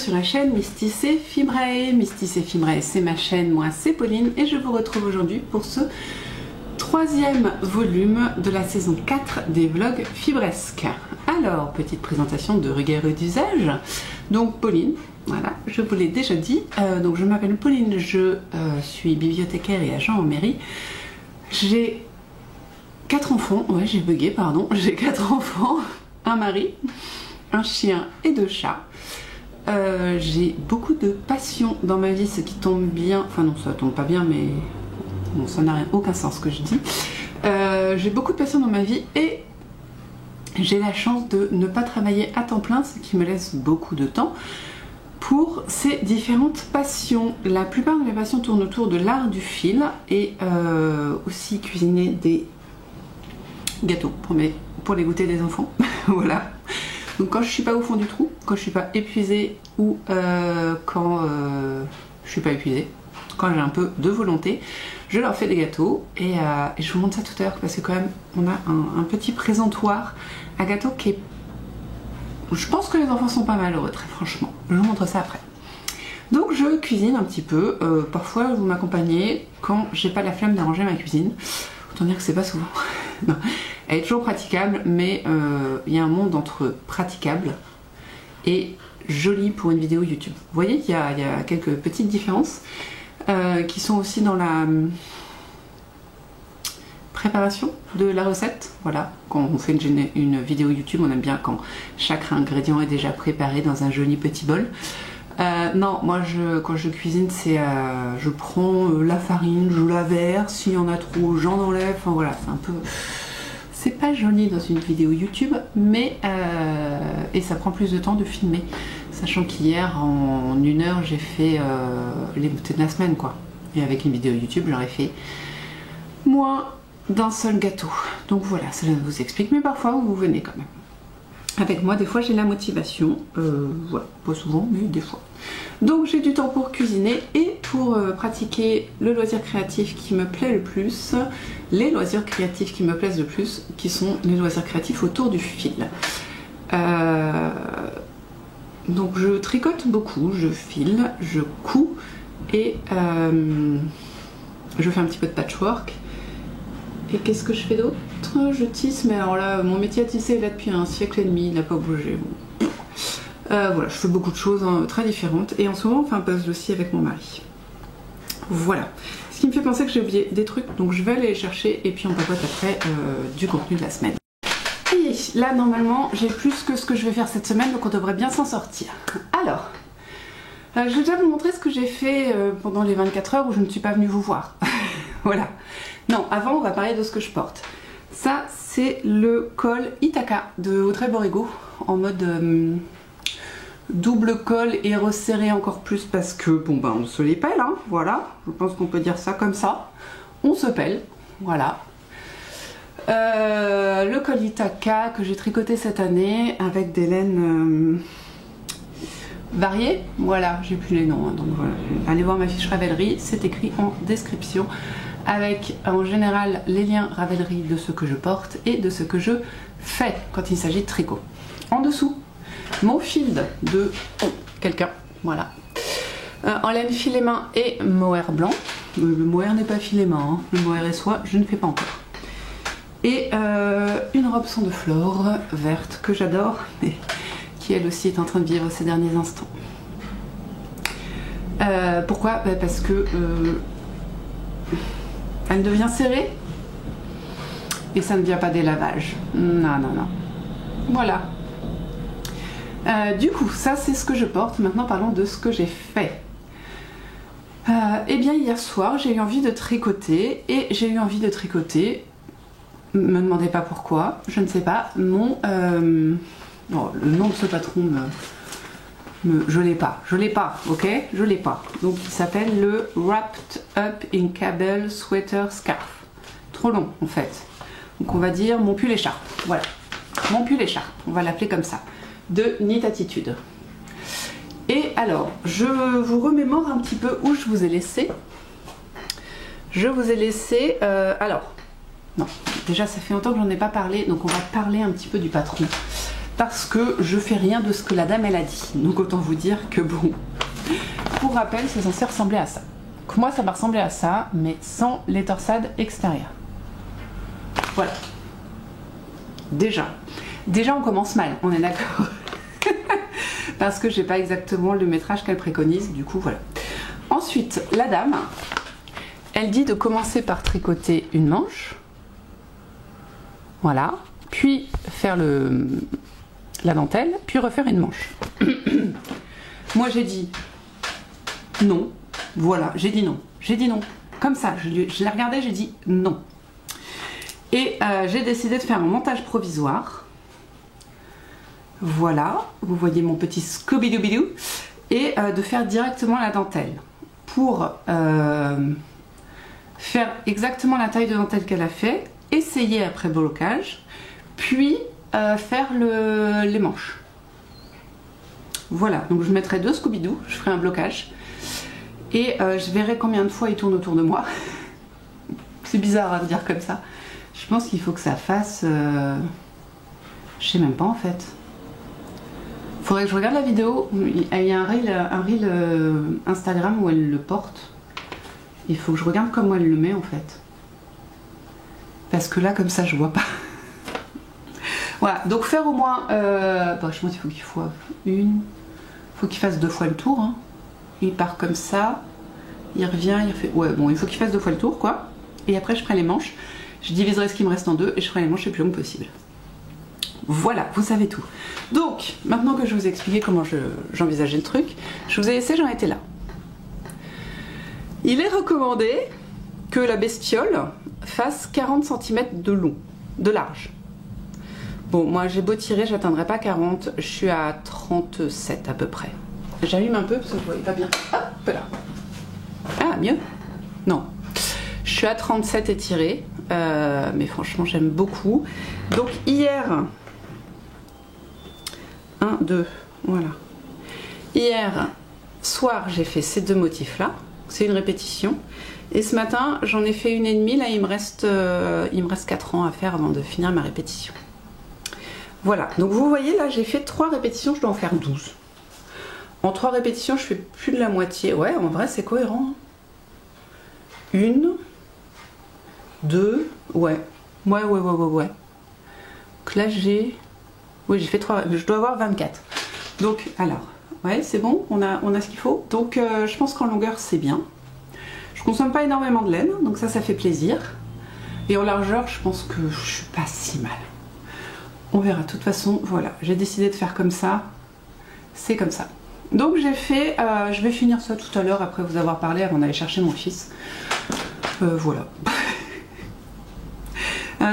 sur la chaîne Mystis et Fibrae. Mystis et Fibrae, c'est ma chaîne, moi c'est Pauline et je vous retrouve aujourd'hui pour ce troisième volume de la saison 4 des vlogs fibresques. Alors, petite présentation de rigueur et d'usage. Donc Pauline, voilà, je vous l'ai déjà dit. Donc je m'appelle Pauline, je suis bibliothécaire et agent en mairie. J'ai 4 enfants, ouais j'ai bugué, pardon. J'ai 4 enfants, un mari, un chien et 2 chats. J'ai beaucoup de passion dans ma vie, ce qui tombe bien, enfin non ça tombe pas bien mais bon, ça n'a aucun sens ce que je dis. J'ai beaucoup de passion dans ma vie et j'ai la chance de ne pas travailler à temps plein, ce qui me laisse beaucoup de temps pour ces différentes passions. La plupart de mes passions tournent autour de l'art du fil et aussi cuisiner des gâteaux pour les goûters des enfants. Voilà. Donc quand je suis pas au fond du trou, quand je suis pas épuisée ou quand je suis pas épuisée, quand j'ai un peu de volonté, je leur fais des gâteaux et je vous montre ça tout à l'heure parce que quand même on a un petit présentoir à gâteaux qui est... Je pense que les enfants sont pas malheureux, très franchement. Je vous montre ça après. Donc je cuisine un petit peu, parfois vous m'accompagnez quand j'ai pas la flemme d'arranger ma cuisine. Autant dire que c'est pas souvent. Non. Elle est toujours praticable, mais il y a un monde entre praticable et joli pour une vidéo YouTube. Vous voyez qu'il y a quelques petites différences qui sont aussi dans la préparation de la recette. Voilà, quand on fait une vidéo YouTube, on aime bien quand chaque ingrédient est déjà préparé dans un joli petit bol. Non, moi quand je cuisine, c'est je prends la farine, je la verse, s'il y en a trop, j'en enlève. Enfin voilà, c'est un peu... C'est pas joli dans une vidéo YouTube, mais et ça prend plus de temps de filmer. Sachant qu'hier, en 1 heure, j'ai fait les goûters de la semaine, quoi. Et avec une vidéo YouTube, j'aurais fait moins d'un seul gâteau. Donc voilà, ça vous explique. Mais parfois, vous venez quand même. Avec moi, des fois, j'ai la motivation. Voilà, pas souvent, mais des fois. Donc j'ai du temps pour cuisiner et pour pratiquer le loisir créatif qui me plaît le plus. Les loisirs créatifs qui me plaisent le plus, qui sont les loisirs créatifs autour du fil. Donc je tricote beaucoup, je file, je couds et je fais un petit peu de patchwork. Et qu'est-ce que je fais d'autre? Je tisse, mais alors là, mon métier à tisser est là depuis un siècle et demi, il n'a pas bougé. Voilà, je fais beaucoup de choses très différentes. Et en ce moment, on fait un puzzle aussi avec mon mari. Voilà. Ce qui me fait penser que j'ai oublié des trucs, donc je vais aller les chercher et puis on papote après du contenu de la semaine. Et là, normalement, j'ai plus que ce que je vais faire cette semaine, donc on devrait bien s'en sortir. Alors, je vais déjà vous montrer ce que j'ai fait pendant les 24 heures où je ne suis pas venue vous voir. Voilà. Non, avant, on va parler de ce que je porte. Ça, c'est le col Itaka de Audrey Borrego en mode double col et resserré encore plus parce que, bon, ben, on se les pèle, hein, voilà. Je pense qu'on peut dire ça comme ça. On se pèle, voilà. Le col Itaka que j'ai tricoté cette année avec des laines variées. Voilà, j'ai plus les noms, hein, donc voilà. Allez voir ma fiche Ravelry, c'est écrit en description. Avec en général les liens Ravelry de ce que je porte et de ce que je fais quand il s'agit de tricot. En dessous, mon fil de quelqu'un, voilà. En laine filet main et mohair blanc. Le mohair n'est pas filet main, hein. Le mohair et soie, je ne fais pas encore. Et une robe son de flore verte que j'adore, mais qui elle aussi est en train de vivre ses derniers instants. Pourquoi? Parce que elle devient serrée et ça ne vient pas des lavages. Non, non, non. Voilà. Du coup, ça c'est ce que je porte. Maintenant parlons de ce que j'ai fait. Eh bien hier soir j'ai eu envie de tricoter et j'ai eu envie de tricoter, me demandez pas pourquoi, je ne sais pas, bon, le nom de ce patron je l'ai pas, ok, je l'ai pas. Donc il s'appelle le Wrapped Up in Cable Sweater Scarf. Trop long en fait. Donc on va dire mon pull écharpe. Voilà, mon pull écharpe, on va l'appeler comme ça. De Knit Attitude. Et alors, je vous remémore un petit peu où je vous ai laissé. Je vous ai laissé, alors, non, déjà ça fait longtemps que j'en ai pas parlé, donc on va parler un petit peu du patron. parce que je fais rien de ce que la dame elle a dit. Donc autant vous dire que bon, pour rappel, c'est censé ressembler à ça. Donc moi ça va ressembler à ça, mais sans les torsades extérieures. Voilà. Déjà on commence mal, on est d'accord. Parce que j'ai pas exactement le métrage qu'elle préconise, du coup voilà. Ensuite, la dame, elle dit de commencer par tricoter une manche. Voilà. Puis faire la dentelle, puis refaire une manche. Moi j'ai dit non. Voilà, j'ai dit non. J'ai dit non. Comme ça, je l'ai regardé, j'ai dit non. Et j'ai décidé de faire un montage provisoire. Voilà, vous voyez mon petit Scooby-Doo. Et de faire directement la dentelle. Pour faire exactement la taille de dentelle qu'elle a fait, essayer après blocage, puis faire les manches. Voilà, donc je mettrai 2 Scooby-Doo, je ferai un blocage. Et je verrai combien de fois il tourne autour de moi. C'est bizarre à dire comme ça. Je pense qu'il faut que ça fasse... je sais même pas en fait. Faudrait que je regarde la vidéo. Il y a un reel Instagram où elle le porte. Il faut que je regarde comment elle le met en fait. Parce que là comme ça je vois pas. Voilà, donc faire au moins... je pense qu'il faut faut qu'il fasse 2 fois le tour. Hein. Il part comme ça. Il revient, il refait... Ouais, bon, il faut qu'il fasse 2 fois le tour quoi. Et après je ferai les manches. Je diviserai ce qui me reste en 2 et je ferai les manches les plus longues possible. Voilà, vous savez tout. Donc, maintenant que je vous ai expliqué comment j'envisageais le truc, je vous ai laissé, j'en étais là. Il est recommandé que la bestiole fasse 40 cm de large. Bon, moi j'ai beau tirer, j'atteindrai pas 40, je suis à 37 à peu près. J'allume un peu parce que je voyais pas bien. Hop là. Ah, mieux? Non. Je suis à 37 étiré, mais franchement j'aime beaucoup. Donc hier... 1, 2, voilà. Hier soir, j'ai fait ces 2 motifs-là. C'est une répétition. Et ce matin, j'en ai fait 1,5. Là, il me reste 4 ans à faire avant de finir ma répétition. Voilà. Donc, vous voyez, là, j'ai fait 3 répétitions. Je dois en faire 12. En 3 répétitions, je fais plus de la moitié. Ouais, en vrai, c'est cohérent. 1, 2, ouais. Ouais. Donc là, j'ai... Oui, j'ai fait 3, je dois avoir 24. Donc, alors, ouais, c'est bon, on a ce qu'il faut. Donc, je pense qu'en longueur, c'est bien. Je consomme pas énormément de laine, donc ça fait plaisir. Et en largeur, je pense que je suis pas si mal. On verra, de toute façon, voilà, j'ai décidé de faire comme ça. C'est comme ça. Donc, j'ai fait, je vais finir ça tout à l'heure, après vous avoir parlé, avant d'aller chercher mon fils. Voilà.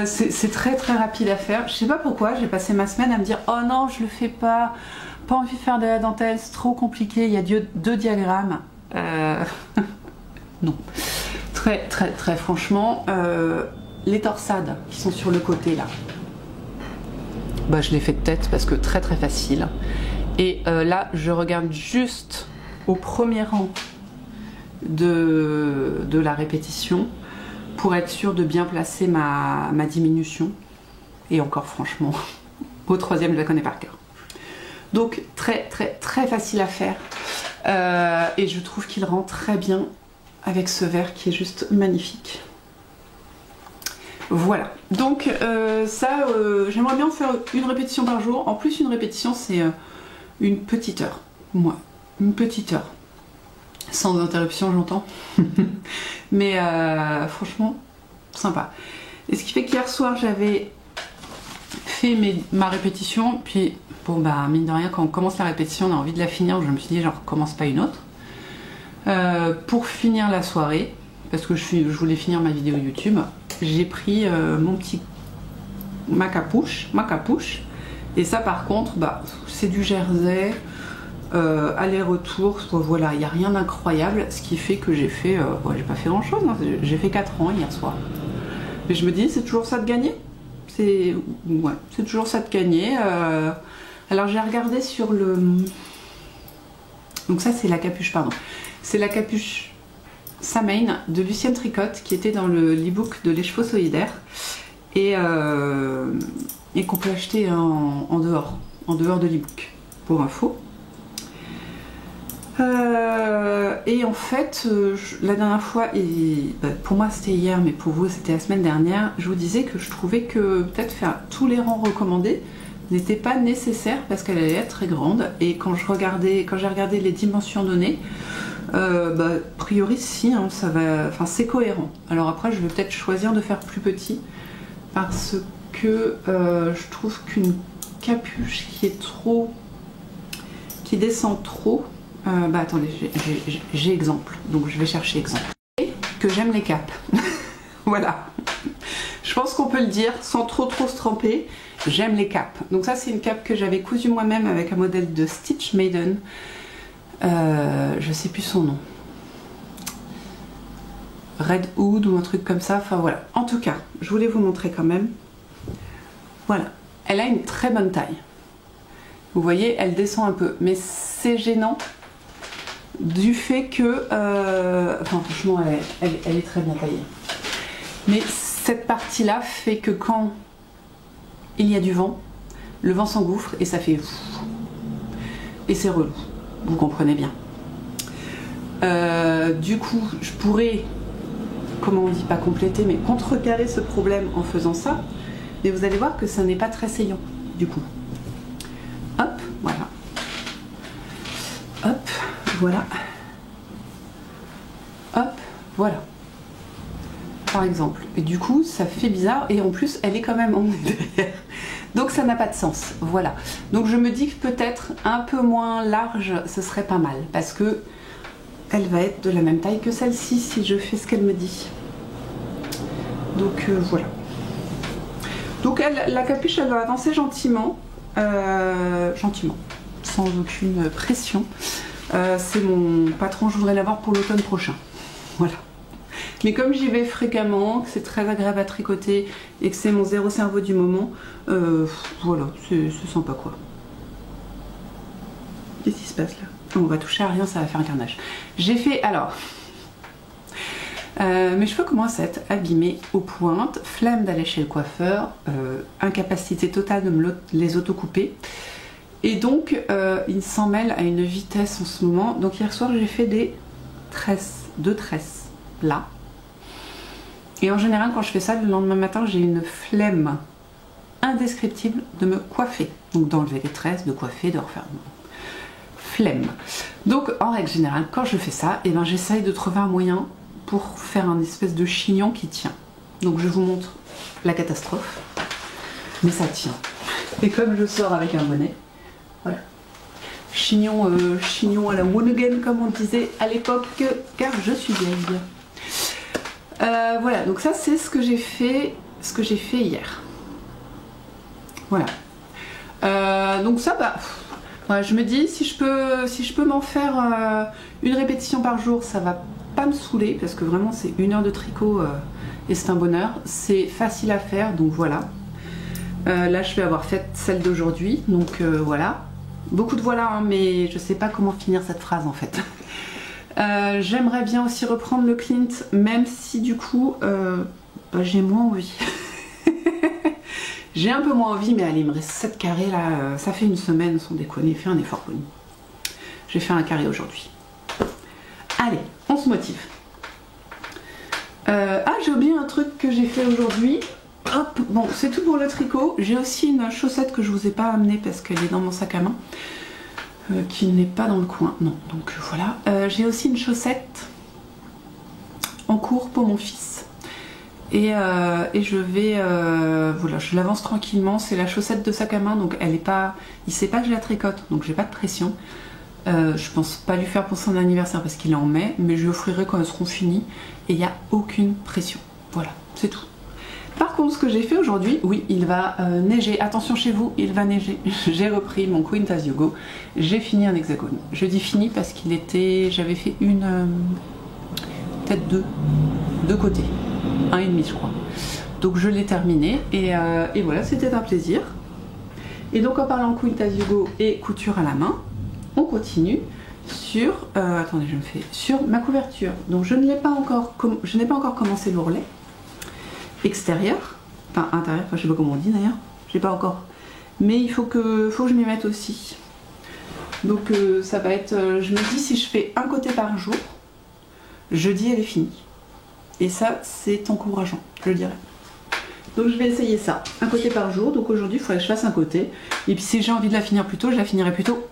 C'est très rapide à faire. Je sais pas pourquoi, j'ai passé ma semaine à me dire oh non, je le fais pas envie de faire de la dentelle, c'est trop compliqué, il y a 2 diagrammes. Non. Très franchement, les torsades qui sont sur le côté là, bah je les fais de tête parce que très facile. Et là, je regarde juste au premier rang de la répétition pour être sûr de bien placer ma diminution. Et encore franchement, au 3e, je la connais par cœur. Donc très facile à faire. Et je trouve qu'il rend très bien avec ce vert qui est juste magnifique. Voilà. Donc ça, j'aimerais bien faire une répétition par jour. En plus, une répétition, c'est une petite heure. Moi, une petite heure. Sans interruption, j'entends. Mais franchement, sympa. Et ce qui fait qu'hier soir, j'avais fait ma répétition. Puis, bon, bah, mine de rien, quand on commence la répétition, on a envie de la finir. Je me suis dit, j'en recommence pas une autre. Pour finir la soirée, parce que je voulais finir ma vidéo YouTube, j'ai pris ma capuche. Et ça, par contre, bah, c'est du jersey. Aller-retour, voilà, il n'y a rien d'incroyable, ce qui fait que j'ai fait, j'ai pas fait grand chose, hein. J'ai fait 4 ans hier soir. Mais je me dis, c'est toujours ça de gagner. C'est toujours ça de gagner. Alors j'ai regardé sur le... Donc ça c'est la capuche, pardon. C'est la capuche Samaine de Lucienne Tricotte qui était dans l'e-book de Les Chevaux Solidaires et qu'on peut acheter en dehors. en dehors de l'e-book, pour info. Et en fait, la dernière fois, et pour moi c'était hier, mais pour vous c'était la semaine dernière, je vous disais que je trouvais que peut-être faire tous les rangs recommandés n'était pas nécessaire parce qu'elle allait être très grande. Et quand j'ai regardé les dimensions données, a priori si, hein, ça va, enfin c'est cohérent. Alors après, je vais peut-être choisir de faire plus petit parce que je trouve qu'une capuche qui descend trop. Attendez, j'ai exemple, donc je vais chercher exemple. Et que j'aime les capes. Voilà. Je pense qu'on peut le dire sans trop se tremper. J'aime les capes. Donc ça c'est une cape que j'avais cousue moi-même avec un modèle de Stitch Maiden. Je sais plus son nom. Red Hood ou un truc comme ça. Enfin voilà. En tout cas, je voulais vous montrer quand même. Voilà. Elle a une très bonne taille. Vous voyez, elle descend un peu. Mais c'est gênant du fait que... enfin franchement, elle est très bien taillée. Mais cette partie-là fait que quand il y a du vent, le vent s'engouffre et ça fait... Et c'est relou. Vous comprenez bien. Du coup, je pourrais, comment on dit, pas compléter, mais contrecarrer ce problème en faisant ça. Mais vous allez voir que ça n'est pas très saillant, du coup. Hop, voilà. Hop, voilà. Hop, voilà. Par exemple. Et du coup, ça fait bizarre. Et en plus, elle est quand même en derrière. Donc ça n'a pas de sens. Voilà. Donc je me dis que peut-être un peu moins large, ce serait pas mal. Parce que elle va être de la même taille que celle-ci si je fais ce qu'elle me dit. Donc voilà. Donc la capuche, elle va avancer gentiment. Gentiment. Sans aucune pression. C'est mon patron, je voudrais l'avoir pour l'automne prochain. Voilà. Mais comme j'y vais fréquemment, que c'est très agréable à tricoter et que c'est mon zéro cerveau du moment, voilà, c'est sympa quoi. Qu'est-ce qui se passe là? On va toucher à rien, ça va faire un carnage. J'ai fait, alors, mes cheveux commencent à être abîmés aux pointes, flemme d'aller chez le coiffeur, incapacité totale de me les autocouper. Et donc, il s'en mêle à une vitesse en ce moment. Donc hier soir, j'ai fait des tresses, 2 tresses, là. Et en général, quand je fais ça, le lendemain matin, j'ai une flemme indescriptible de me coiffer. Donc d'enlever les tresses, de coiffer, de refaire... Flemme. Donc en règle générale, quand je fais ça, eh ben, j'essaye de trouver un moyen pour faire un espèce de chignon qui tient. Donc je vous montre la catastrophe. Mais ça tient. Et comme je sors avec un bonnet, voilà. Chignon, chignon à la one again, comme on disait à l'époque, car je suis vieille. Voilà, donc ça c'est ce que j'ai fait hier. Voilà. Donc ça, voilà, je me dis si je peux m'en faire une répétition par jour, ça va pas me saouler parce que vraiment c'est 1 heure de tricot et c'est un bonheur. C'est facile à faire, donc voilà. Là je vais avoir fait celle d'aujourd'hui, donc voilà. Beaucoup de voilà, hein, mais je sais pas comment finir cette phrase en fait. J'aimerais bien aussi reprendre le Clint, même si du coup j'ai moins envie. J'ai un peu moins envie, mais allez, il me reste 7 carrés là, ça fait une semaine, sans déconner, fais un effort Pauline. J'ai fait un carré aujourd'hui. Allez, on se motive. J'ai oublié un truc que j'ai fait aujourd'hui. Hop, bon, c'est tout pour le tricot. J'ai aussi une chaussette que je vous ai pas amenée parce qu'elle est dans mon sac à main. Qui n'est pas dans le coin, non, donc voilà. J'ai aussi une chaussette en cours pour mon fils. Et je vais, voilà, je l'avance tranquillement. C'est la chaussette de sac à main, donc elle est pas, il sait pas que je la tricote, donc j'ai pas de pression. Je pense pas lui faire pour son anniversaire parce qu'il est en mai, mais je lui offrirai quand elles seront finies. Et il n'y a aucune pression. Voilà, c'est tout. Par contre, ce que j'ai fait aujourd'hui, oui, il va neiger. Attention chez vous, il va neiger. J'ai repris mon Queen As You Go. J'ai fini un hexagone. Je dis fini parce qu'il était... J'avais fait peut-être deux côtés. 1,5 je crois. Donc je l'ai terminé et voilà, c'était un plaisir. Et donc en parlant Queen As You Go et couture à la main, on continue sur... attendez, je me fais... Sur ma couverture. Donc je n'ai pas encore commencé l'ourlet extérieur, enfin intérieur, enfin, je sais pas comment on dit d'ailleurs, j'ai pas encore Mais il faut que je m'y mette aussi. Donc ça va être, je me dis si je fais un côté par jour, jeudi elle est finie. Et ça c'est encourageant, je dirais. Donc je vais essayer ça, un côté par jour. Donc aujourd'hui il faudrait que je fasse un côté. Et puis si j'ai envie de la finir plus tôt, je la finirai plus tôt.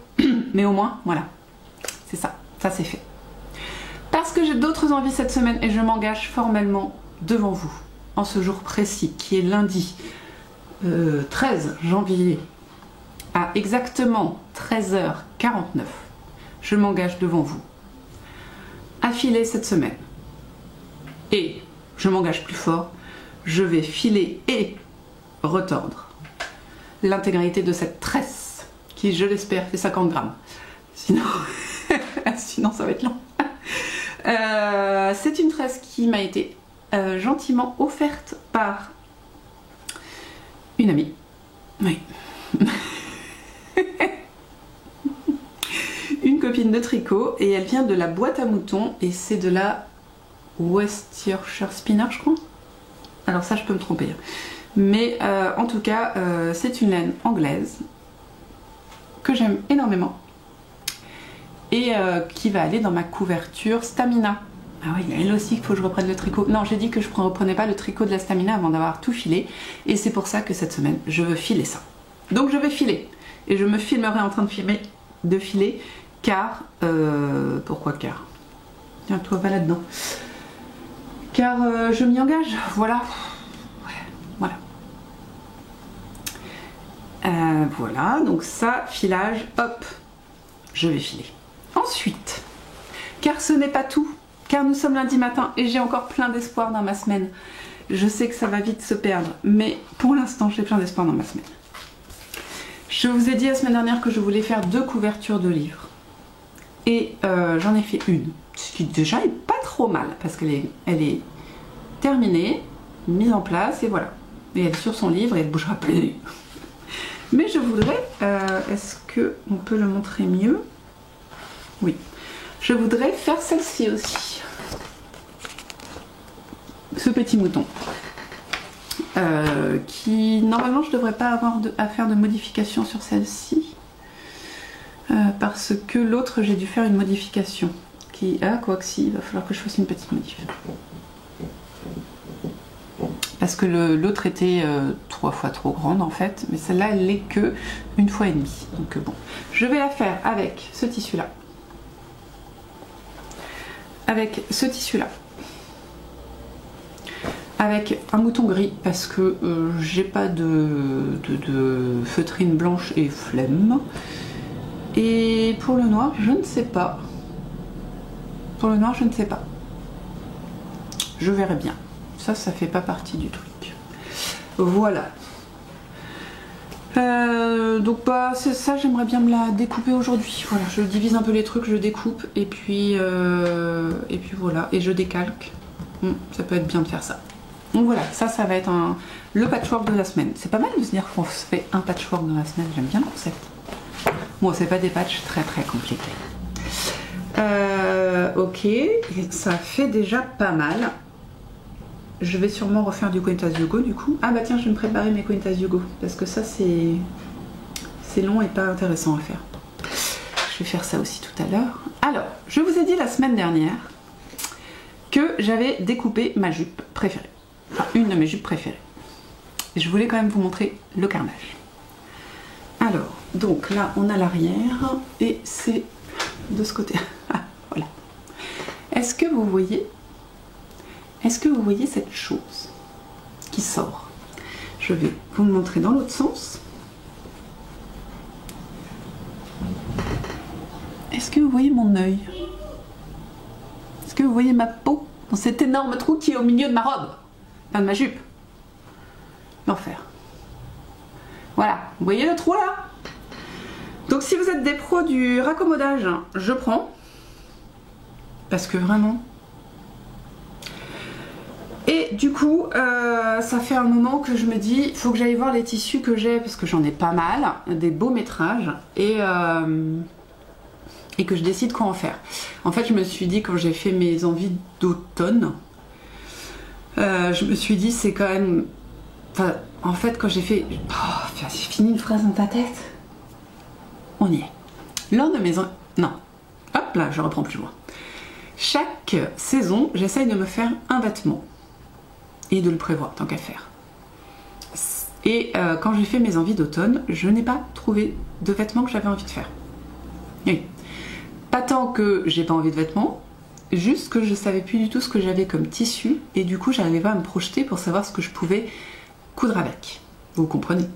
Mais au moins, voilà, c'est ça, ça c'est fait. Parce que j'ai d'autres envies cette semaine et je m'engage formellement devant vous, en ce jour précis, qui est lundi 13 janvier, à exactement 13h49, je m'engage devant vous à filer cette semaine. Et je m'engage plus fort, je vais filer et retordre l'intégralité de cette tresse qui, je l'espère, fait 50 grammes. Sinon, sinon ça va être long. C'est une tresse qui m'a été gentiment offerte par une amie. Oui. Une copine de tricot et elle vient de la boîte à moutons et c'est de la West Yorkshire Spinner, je crois. Alors ça je peux me tromper. Mais en tout cas c'est une laine anglaise que j'aime énormément et qui va aller dans ma couverture Stamina. Ah oui, elle aussi il faut que je reprenne le tricot. Non, j'ai dit que je ne reprenais pas le tricot de la Stamina avant d'avoir tout filé et c'est pour ça que cette semaine je veux filer ça. Donc je vais filer et je me filmerai en train de filer car pourquoi car? Tiens, toi va là-dedans. Car je m'y engage, voilà. Ouais, voilà. Voilà, donc ça, filage, hop, je vais filer. Ensuite, car ce n'est pas tout, car nous sommes lundi matin et j'ai encore plein d'espoir dans ma semaine. Je sais que ça va vite se perdre, mais pour l'instant, j'ai plein d'espoir dans ma semaine. Je vous ai dit la semaine dernière que je voulais faire 2 couvertures de livres. Et j'en ai fait une, ce qui déjà est pas trop mal, parce qu'elle est terminée, mise en place, et voilà. Et elle est sur son livre et elle bougera plus. Mais je voudrais, est-ce qu'on peut le montrer mieux? Oui. Je voudrais faire celle-ci aussi. Ce petit mouton. Qui, normalement, je ne devrais pas avoir à faire de modification sur celle-ci. Parce que l'autre, j'ai dû faire une modification. Quoi que si, il va falloir que je fasse une petite modif. Parce que l'autre était 3 fois trop grande en fait, mais celle-là elle l'est que 1,5 fois. Donc bon, je vais la faire avec ce tissu-là. Avec ce tissu-là. Avec un mouton gris parce que j'ai pas de feutrine blanche et flemme. Et pour le noir, je ne sais pas. Pour le noir, je ne sais pas. Je verrai bien. Ça fait pas partie du truc. Voilà. Donc bah c'est ça, j'aimerais bien me la découper aujourd'hui. Voilà, je divise un peu les trucs, je découpe et puis voilà, et je décalque. Ça peut être bien de faire ça. Donc voilà, ça va être le patchwork de la semaine. C'est pas mal de se dire qu'on se fait un patchwork dans la semaine, j'aime bien le concept. Bon, c'est pas des patchs très compliqués. Ok, ça fait déjà pas mal. Je vais sûrement refaire du Quintas Yugo du coup. Ah bah tiens, je vais me préparer mes Quintas Yugo parce que ça c'est long et pas intéressant à faire. Je vais faire ça aussi tout à l'heure. Alors, je vous ai dit la semaine dernière que j'avais découpé ma jupe préférée. Enfin, une de mes jupes préférées. Et je voulais quand même vous montrer le carnage. Alors, donc là on a l'arrière et c'est de ce côté. Voilà. Est-ce que vous voyez cette chose qui sort? Je vais vous le montrer dans l'autre sens. Est-ce que vous voyez mon œil? Est-ce que vous voyez ma peau dans cet énorme trou qui est au milieu de ma robe? Enfin de ma jupe. L'enfer. Voilà, vous voyez le trou là? Donc si vous êtes des pros du raccommodage, je prends. Parce que vraiment... Et du coup, ça fait un moment que je me dis, il faut que j'aille voir les tissus que j'ai, parce que j'en ai pas mal, des beaux métrages, et que je décide quoi en faire. En fait, je me suis dit, quand j'ai fait mes envies d'automne, je me suis dit, c'est quand même... Enfin, en fait, quand j'ai fait J'ai fini une phrase dans ta tête. On y est. Lors de mes... Non. Hop là, je reprends plus loin. Chaque saison, j'essaye de me faire un vêtement. Et de le prévoir, tant qu'à faire. Et quand j'ai fait mes envies d'automne, je n'ai pas trouvé de vêtements que j'avais envie de faire. Oui. Pas tant que j'ai pas envie de vêtements, juste que je savais plus du tout ce que j'avais comme tissu. Et du coup, j'arrivais pas à me projeter pour savoir ce que je pouvais coudre avec. Vous comprenez?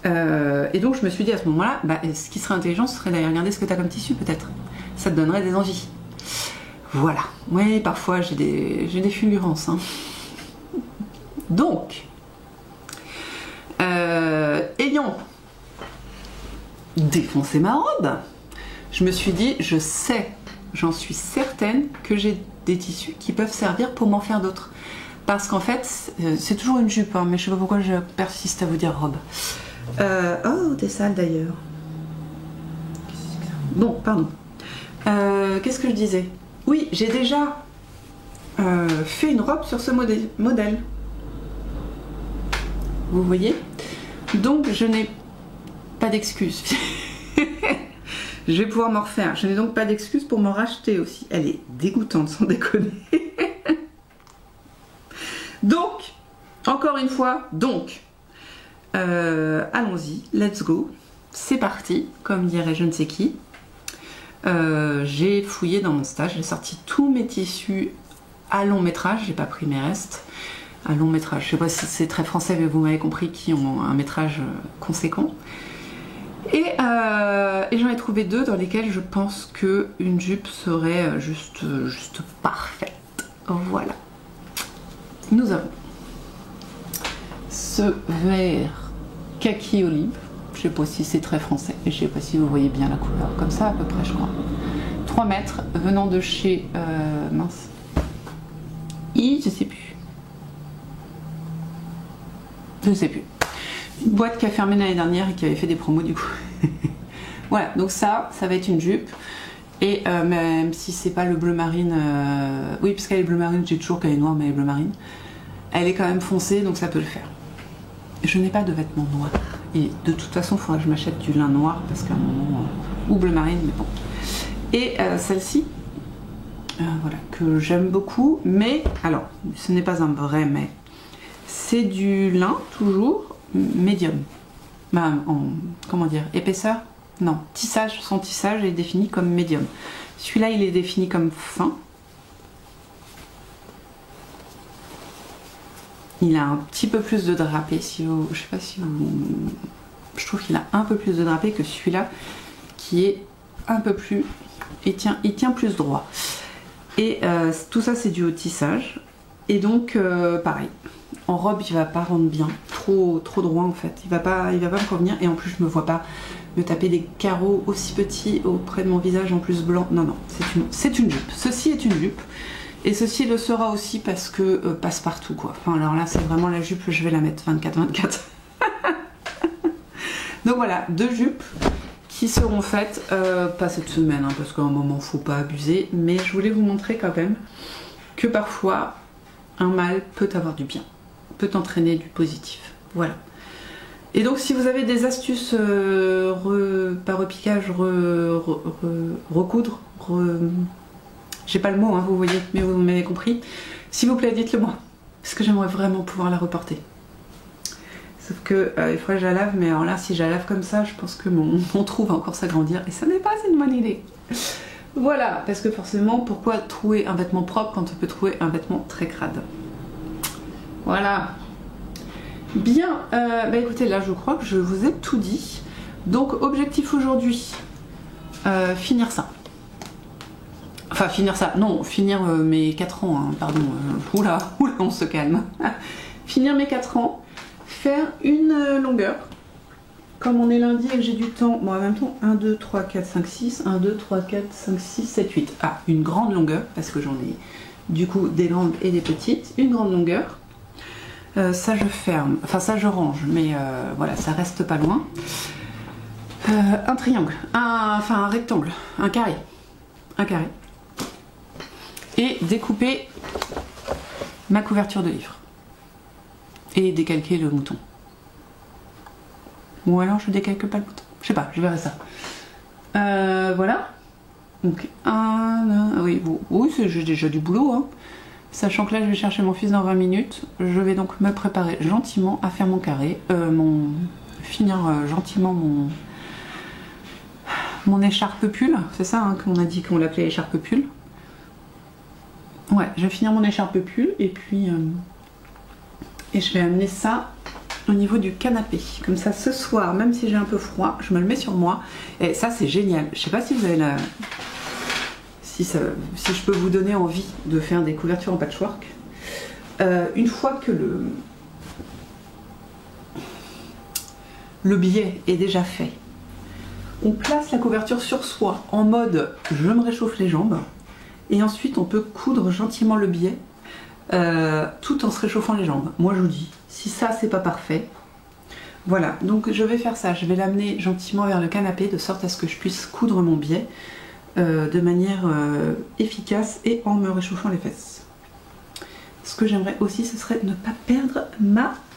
Et donc je me suis dit à ce moment-là, bah, ce qui serait intelligent, ce serait d'aller regarder ce que tu as comme tissu peut-être. Ça te donnerait des envies. Voilà. Oui, parfois j'ai des fulgurances. Hein. Donc, ayant défoncé ma robe, je me suis dit, je sais, j'en suis certaine que j'ai des tissus qui peuvent servir pour m'en faire d'autres. Parce qu'en fait, c'est toujours une jupe, hein, mais je sais pas pourquoi je persiste à vous dire robe. Oh, t'es sale d'ailleurs. Bon, pardon. Qu'est-ce que je disais? Oui, j'ai déjà fait une robe sur ce modèle. Vous voyez? Donc, je n'ai pas d'excuses. Je vais pouvoir m'en refaire. Je n'ai donc pas d'excuses pour m'en racheter aussi. Elle est dégoûtante, sans déconner. Donc, encore une fois, allons-y, let's go. C'est parti, comme dirait je ne sais qui. J'ai fouillé dans mon stage, j'ai sorti tous mes tissus à long métrage, j'ai pas pris mes restes. À long métrage, je sais pas si c'est très français, mais vous m'avez compris, qui ont un métrage conséquent. Et j'en ai trouvé deux dans lesquels je pense qu'une jupe serait juste parfaite. Voilà. Nous avons ce vert kaki olive. Je sais pas si c'est très français et je sais pas si vous voyez bien la couleur. Comme ça à peu près, je crois. 3 mètres venant de chez mince. Je sais plus. Je sais plus. Une boîte qui a fermé l'année dernière et qui avait fait des promos du coup. Voilà, donc ça va être une jupe. Et même si c'est pas le bleu marine, oui, parce qu'elle est bleu marine, j'ai toujours qu'elle est noire, mais elle est bleu marine. Elle est quand même foncée, donc ça peut le faire. Je n'ai pas de vêtements noirs. Et de toute façon, il faudra que je m'achète du lin noir, parce qu'à un moment, ou bleu marine, mais bon. Et celle-ci, voilà, que j'aime beaucoup, mais, alors, ce n'est pas un vrai mais. C'est du lin, toujours, médium. Bah, comment dire, épaisseur? Non, tissage, son tissage est défini comme médium. Celui-là, il est défini comme fin. Il a un petit peu plus de drapé, si vous, je sais pas si vous... Je trouve qu'il a un peu plus de drapé que celui-là, qui est un peu plus... Il tient plus droit. Et tout ça, c'est du haut tissage. Et donc, pareil, en robe, il va pas rendre bien. Trop droit, en fait. Il va pas me convenir. Et en plus, je me vois pas me taper des carreaux aussi petits auprès de mon visage, en plus blanc. Non, non, c'est une jupe. Ceci est une jupe. Et ceci le sera aussi parce que passe-partout, quoi. Enfin, alors là, c'est vraiment la jupe, je vais la mettre 24-24. Donc voilà, 2 jupes qui seront faites, pas cette semaine, hein, parce qu'à un moment, faut pas abuser. Mais je voulais vous montrer quand même que parfois, un mal peut avoir du bien, peut entraîner du positif. Voilà. Et donc, si vous avez des astuces, pas repiquage, recoudre, j'ai pas le mot, hein, vous voyez, mais vous m'avez compris. S'il vous plaît, dites-le moi, parce que j'aimerais vraiment pouvoir la reporter. Sauf que il faudrait que je la lave, mais alors là, si je la lave comme ça, je pense que mon trou va encore s'agrandir, et ça n'est pas une bonne idée. Voilà, parce que forcément, pourquoi trouver un vêtement propre quand on peut trouver un vêtement très crade? Voilà. Bien, bah écoutez, là, je crois que je vous ai tout dit. Donc, objectif aujourd'hui, finir ça. Enfin, finir ça, non, finir mes 4 ans, hein, pardon, oula, on se calme. Finir mes 4 ans, faire une longueur, comme on est lundi et que j'ai du temps, bon en même temps, 1, 2, 3, 4, 5, 6, 1, 2, 3, 4, 5, 6, 7, 8. Ah, une grande longueur, parce que j'en ai du coup des grandes et des petites, une grande longueur. Ça je ferme, enfin ça je range, mais voilà, ça reste pas loin. Un triangle, enfin un rectangle, un carré. Et découper ma couverture de livre. Et décalquer le mouton. Ou alors je décalque pas le bouton. Je sais pas, je verrai ça. Voilà. Donc, oui, bon, oui, j'ai déjà du boulot, hein. Sachant que là, je vais chercher mon fils dans 20 minutes. Je vais donc me préparer gentiment à faire mon carré. Finir gentiment mon écharpe pull. C'est ça hein, qu'on a dit qu'on l'appelait écharpe pull. Ouais, je vais finir mon écharpe pull et puis... et je vais amener ça au niveau du canapé. Comme ça, ce soir, même si j'ai un peu froid, je me le mets sur moi. Et ça, c'est génial. Je sais pas si vous avez la... Si je peux vous donner envie de faire des couvertures en patchwork. Une fois que le biais est déjà fait, on place la couverture sur soi en mode je me réchauffe les jambes. Et ensuite, on peut coudre gentiment le biais tout en se réchauffant les jambes. Moi, je vous dis, si ça, c'est pas parfait, voilà. Donc, je vais faire ça. Je vais l'amener gentiment vers le canapé de sorte à ce que je puisse coudre mon biais de manière efficace et en me réchauffant les fesses. Ce que j'aimerais aussi, ce serait ne pas perdre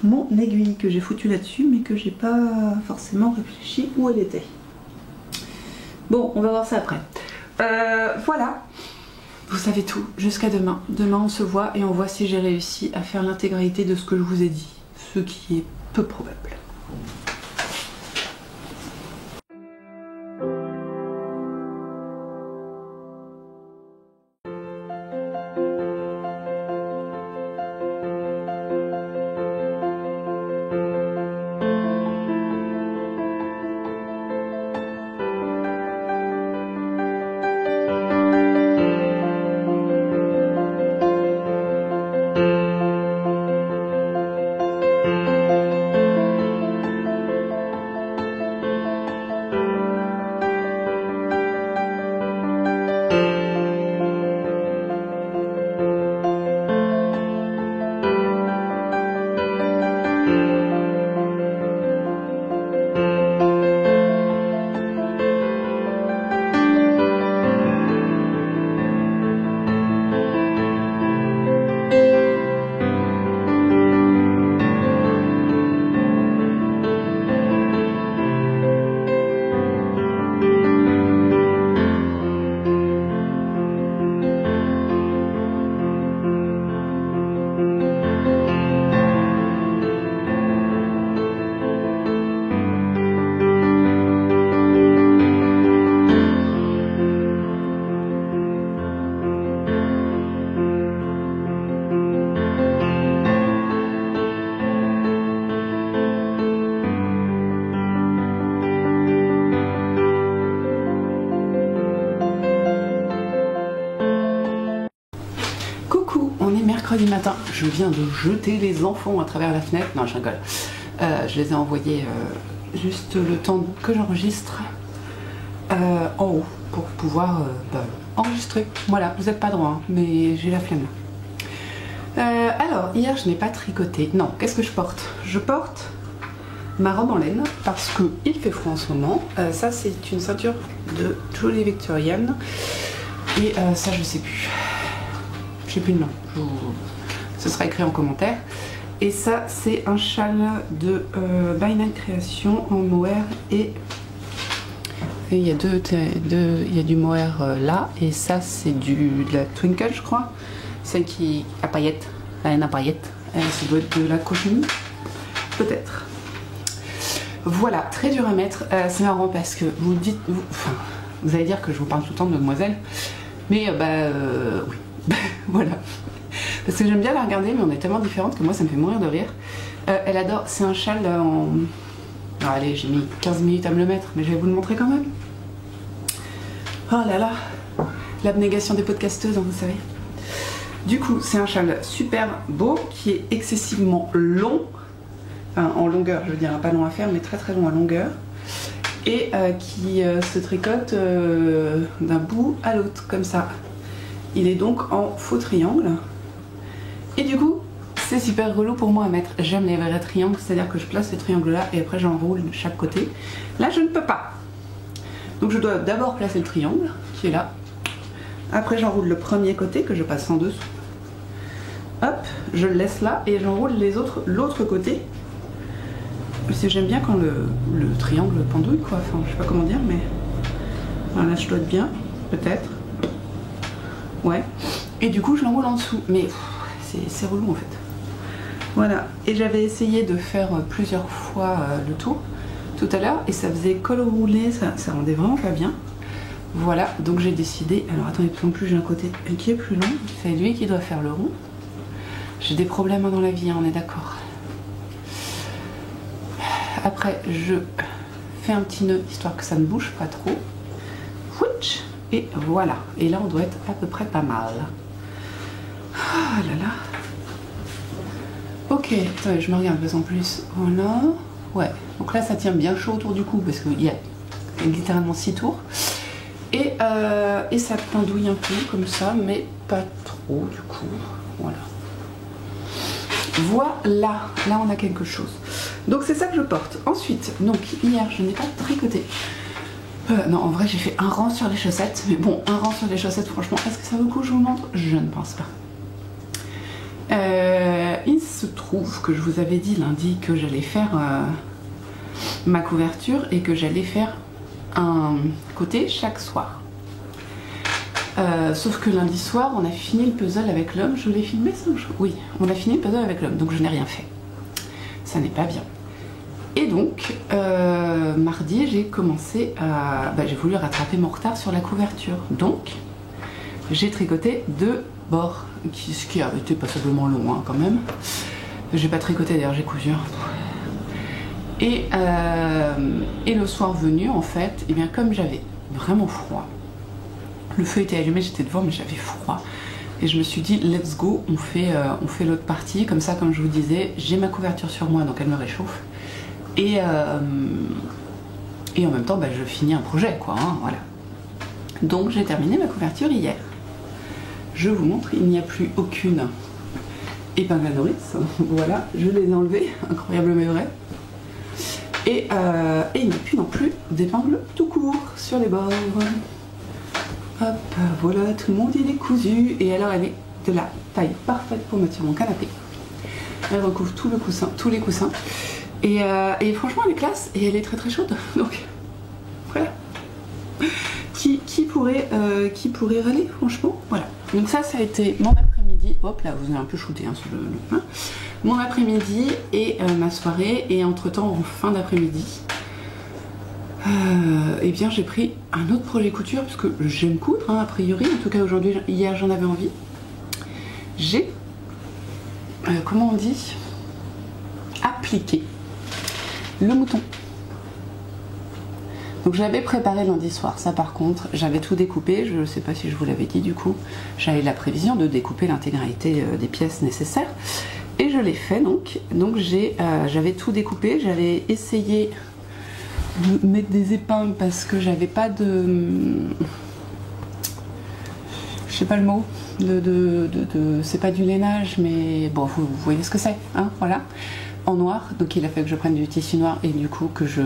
mon aiguille que j'ai foutue là-dessus, mais que j'ai pas forcément réfléchi où elle était. Bon, on va voir ça après. Voilà. Vous savez tout, jusqu'à demain. Demain on se voit et on voit si j'ai réussi à faire l'intégralité de ce que je vous ai dit, ce qui est peu probable. Mercredi matin, je viens de jeter les enfants à travers la fenêtre. Non, je rigole. Je les ai envoyés juste le temps que j'enregistre en haut pour pouvoir enregistrer. Voilà, vous n'êtes pas droit, hein, mais j'ai la flemme. Alors, hier, je n'ai pas tricoté. Non, qu'est-ce que je porte? Je porte ma robe en laine parce qu'il fait froid en ce moment. Ça, c'est une ceinture de Jolly Victorian. Et ça, je sais plus. Je sais plus le nom. Ce sera écrit en commentaire. Et ça, c'est un châle de By Night Création en mohair et il y a il y a du mohair là et ça c'est de la Twinkle, je crois, celle qui à paillettes, la laine à paillettes. Ça doit être de la cochenille, peut-être. Voilà, très dur à mettre. C'est marrant parce que vous dites, vous allez dire que je vous parle tout le temps de Mademoiselle, mais oui, voilà. Parce que j'aime bien la regarder, mais on est tellement différentes que moi ça me fait mourir de rire. Elle adore, c'est un châle en... Oh, allez, j'ai mis 15 minutes à me le mettre, mais je vais vous le montrer quand même. Oh là là, l'abnégation des podcasteuses, hein, vous savez. Du coup, c'est un châle super beau, qui est excessivement long, enfin en longueur, je veux dire, pas long à faire, mais très très long en longueur, et qui se tricote d'un bout à l'autre, comme ça. Il est donc en faux triangle. Et du coup, c'est super relou pour moi à mettre. J'aime les vrais triangles, c'est-à-dire que je place ces triangles là et après j'enroule de chaque côté. Là, je ne peux pas. Donc je dois d'abord placer le triangle qui est là. Après, j'enroule le premier côté que je passe en dessous. Hop, je le laisse là et j'enroule les autres l'autre côté. J'aime bien quand le triangle pendouille quoi, enfin je sais pas comment dire mais... Alors là je dois être bien, peut-être. Ouais. Et du coup je l'enroule en dessous, mais c'est relou en fait. Voilà, et j'avais essayé de faire plusieurs fois le tour tout à l'heure et ça faisait col roulé, ça rendait vraiment pas bien. Voilà, donc j'ai décidé, alors attendez, en plus j'ai un côté qui est plus long, c'est lui qui doit faire le rond. J'ai des problèmes dans la vie, hein, on est d'accord. Après, je fais un petit nœud histoire que ça ne bouge pas trop. Et voilà. Et là, on doit être à peu près pas mal. Ah là là. Ok, attendez, je me regarde en plus. Voilà. Ouais. Donc là, ça tient bien chaud autour du cou parce qu'il y a littéralement 6 tours. Et ça pendouille un peu comme ça, mais pas trop du coup. Voilà. Voilà, là on a quelque chose. Donc c'est ça que je porte. Ensuite, donc hier je n'ai pas tricoté. Non, en vrai j'ai fait un rang sur les chaussettes. Mais bon, un rang sur les chaussettes, franchement, est-ce que ça vaut le coup que je vous montre? Je ne pense pas. Il se trouve que je vous avais dit lundi que j'allais faire ma couverture et que j'allais faire un côté chaque soir. Sauf que lundi soir, on a fini le puzzle avec l'homme. Je l'ai filmé ça? Oui, on a fini le puzzle avec l'homme, donc je n'ai rien fait. Ça n'est pas bien. Et donc, mardi, j'ai commencé à... j'ai voulu rattraper mon retard sur la couverture. Donc, j'ai tricoté 2 bords, ce qui a été passablement long hein, quand même. J'ai pas tricoté d'ailleurs, j'ai cousu. Et le soir venu, en fait, et bien comme j'avais vraiment froid, le feu était allumé, j'étais devant, mais j'avais froid. Et je me suis dit, let's go, on fait l'autre partie. Comme ça, comme je vous disais, j'ai ma couverture sur moi, donc elle me réchauffe. Et en même temps, je finis un projet, quoi. Hein, voilà. Donc, j'ai terminé ma couverture hier. Je vous montre, il n'y a plus aucune épingle à nourrice. Voilà, je les ai enlevées, incroyable mais vrai. Et il n'y a plus non plus d'épingle tout court sur les bords. Hop, voilà, tout le monde il est cousu. Et alors elle est de la taille parfaite pour mettre sur mon canapé. Elle recouvre tout le coussin, tous les coussins. Et franchement elle est classe et elle est très très chaude. Donc voilà. Qui pourrait râler franchement? Voilà. Donc ça a été mon après-midi. Hop là, vous avez un peu shooté hein, sur le hein. Mon après-midi et ma soirée. Et entre temps en fin d'après-midi. Et bien j'ai pris un autre projet couture parce que j'aime coudre hein, a priori, en tout cas aujourd'hui, hier j'en avais envie. J'ai comment on dit, appliqué le mouton. Donc j'avais préparé lundi soir, ça par contre j'avais tout découpé, je ne sais pas si je vous l'avais dit du coup, j'avais la prévision de découper l'intégralité des pièces nécessaires et je l'ai fait donc j'avais tout découpé, j'avais essayé de mettre des épingles parce que j'avais pas de... je sais pas le mot, c'est pas du lainage mais bon vous voyez ce que c'est, hein, voilà, en noir, donc il a fait que je prenne du tissu noir et du coup que je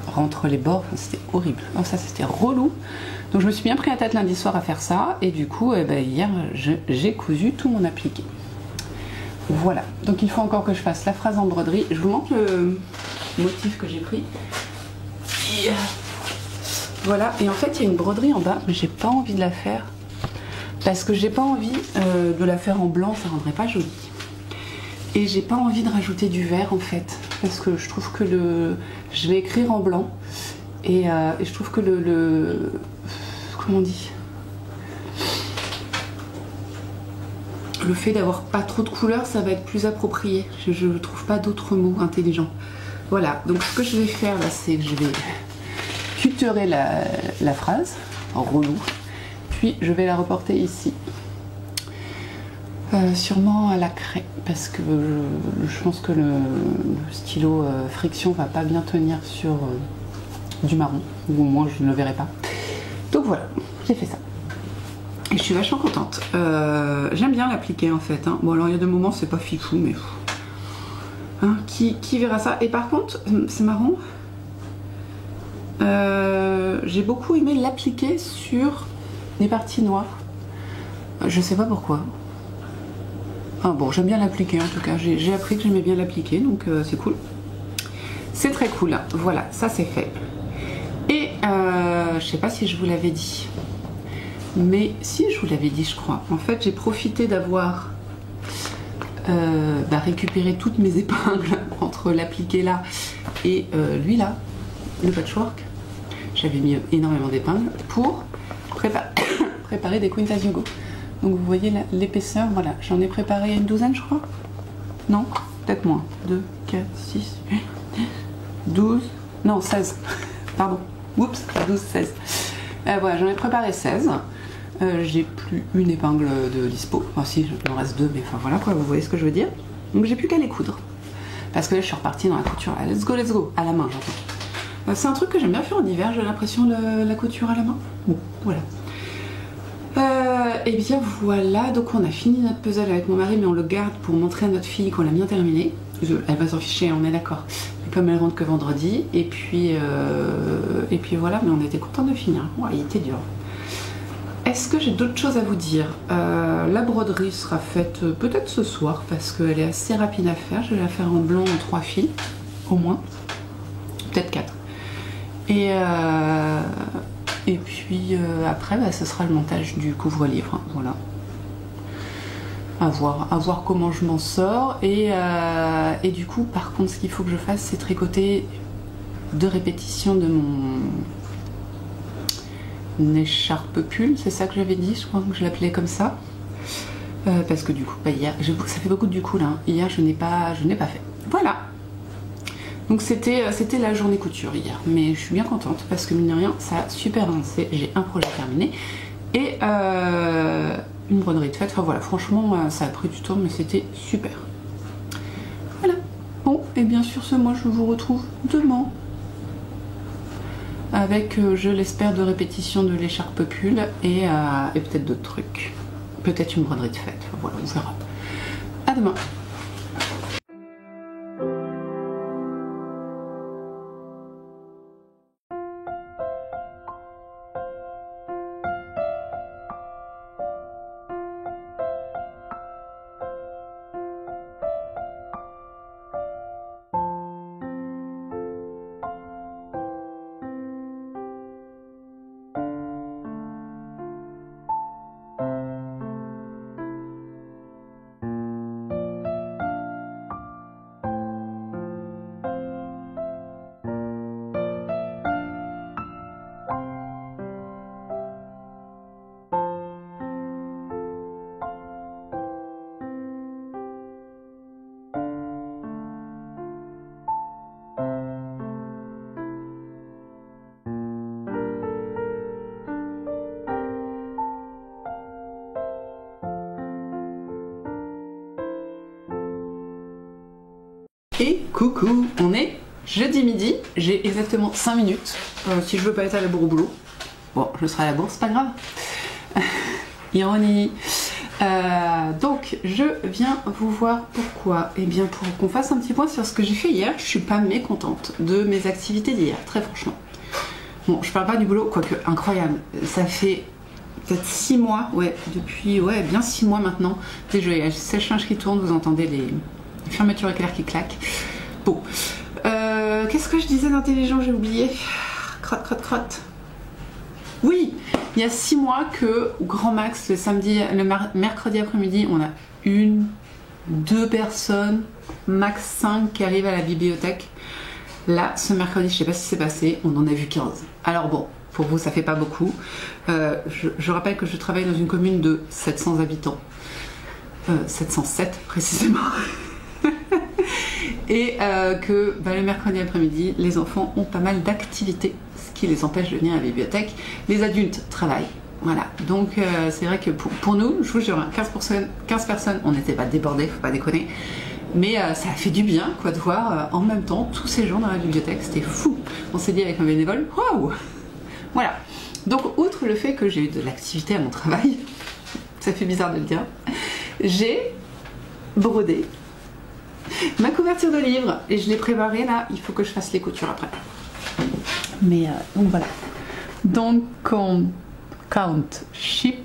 rentre les bords, enfin, c'était horrible, donc ça c'était relou, donc je me suis bien pris la tête lundi soir à faire ça et du coup hier j'ai cousu tout mon appliqué. Voilà, donc il faut encore que je fasse la phrase en broderie, je vous montre le motif que j'ai pris. Voilà, et en fait il y a une broderie en bas mais j'ai pas envie de la faire parce que j'ai pas envie de la faire en blanc, ça rendrait pas joli et j'ai pas envie de rajouter du vert en fait parce que je trouve que je vais écrire en blanc et je trouve que comment on dit, le fait d'avoir pas trop de couleurs ça va être plus approprié, je trouve pas d'autres mots intelligents. Voilà, donc ce que je vais faire là c'est que je vais tutorer la phrase en relou, puis je vais la reporter ici, sûrement à la craie parce que je pense que le stylo friction va pas bien tenir sur du marron, ou au moins je ne le verrai pas. Donc voilà, j'ai fait ça et je suis vachement contente. J'aime bien l'appliquer en fait hein. Bon alors il y a des moments c'est pas fifou mais hein, qui verra ça. Et par contre c'est marrant, j'ai beaucoup aimé l'appliquer sur les parties noires, je sais pas pourquoi. Ah bon, j'aime bien l'appliquer en tout cas, j'ai appris que j'aimais bien l'appliquer donc c'est cool. C'est très cool. Voilà, ça c'est fait. Et je sais pas si je vous l'avais dit, mais si je vous l'avais dit, je crois. En fait, j'ai profité d'avoir récupéré toutes mes épingles entre l'appliqué là et lui là, le patchwork. J'avais mis énormément d'épingles pour préparer des Quintas Hugo. Donc vous voyez l'épaisseur, voilà, j'en ai préparé une douzaine je crois. Non, peut-être moins. 2, 4, 6, 8, 12, non 16, pardon. Oups, 12, 16. Voilà, j'en ai préparé 16. J'ai plus une épingle de dispo. Enfin si, il me reste 2, mais enfin voilà quoi, vous voyez ce que je veux dire. Donc j'ai plus qu'à les coudre. Parce que là je suis repartie dans la couture. Let's go, à la main j'entends. C'est un truc que j'aime bien faire en hiver, j'ai l'impression, la couture à la main. Bon, voilà. Et bien voilà, donc on a fini notre puzzle avec mon mari, mais on le garde pour montrer à notre fille qu'on l'a bien terminé. Elle va s'en ficher, on est d'accord. Comme elle rentre que vendredi, et puis voilà, mais on était contents de finir. Ouais, il était dur. Est-ce que j'ai d'autres choses à vous dire? La broderie sera faite peut-être ce soir, parce qu'elle est assez rapide à faire. Je vais la faire en blanc en 3 fils, au moins. Peut-être 4. Et puis après, ce sera le montage du couvre-livre. Voilà. À voir comment je m'en sors. Et du coup, par contre, ce qu'il faut que je fasse, c'est tricoter 2 répétitions de mon écharpe pull. C'est ça que j'avais dit, je crois que je l'appelais comme ça. Parce que du coup, hier, ça fait beaucoup de du coup là. Hier, je n'ai pas fait. Voilà. Donc c'était la journée couture hier. Mais je suis bien contente parce que mine de rien, ça a super avancé. J'ai un projet terminé. Et une broderie de fête, enfin voilà, franchement ça a pris du temps mais c'était super. Voilà. Bon, et bien sur ce, moi je vous retrouve demain avec, je l'espère, 2 répétitions de l'écharpe pull et peut-être d'autres trucs. Peut-être une broderie de fête, enfin, voilà, on verra. À demain. Et coucou, on est jeudi midi, j'ai exactement 5 minutes. Si je veux pas être à la bourre au boulot, bon, je serai à la bourre, c'est pas grave. Ironie. Donc, je viens vous voir pourquoi. Eh bien, pour qu'on fasse un petit point sur ce que j'ai fait hier. Je suis pas mécontente de mes activités d'hier, très franchement. Bon, je parle pas du boulot, quoique incroyable. Ça fait peut-être 6 mois, ouais, depuis, ouais, bien 6 mois maintenant. Déjà, il y a le sèche-linge qui tourne, vous entendez les fermetures éclair qui claquent. Bon, qu'est-ce que je disais d'intelligent, j'ai oublié. Crotte. Oui, il y a 6 mois que, au grand max, le mercredi après-midi, on a 1, 2 personnes, max 5 qui arrivent à la bibliothèque. Là, ce mercredi, je sais pas ce qui s'est passé, on en a vu 15. Alors bon, pour vous, ça fait pas beaucoup. Je rappelle que je travaille dans une commune de 700 habitants. 707 précisément. Et que le mercredi après-midi, les enfants ont pas mal d'activités, ce qui les empêche de venir à la bibliothèque. Les adultes travaillent. Voilà, donc c'est vrai que pour nous, je vous jure, 15 personnes, on n'était pas débordés, faut pas déconner. Mais ça a fait du bien quoi, de voir en même temps tous ces gens dans la bibliothèque, c'était fou. On s'est dit avec un bénévole, waouh. Voilà, donc outre le fait que j'ai eu de l'activité à mon travail, ça fait bizarre de le dire, j'ai brodé ma couverture de livre et je l'ai préparée là, il faut que je fasse les coutures après. Mais donc voilà. Donc on count ship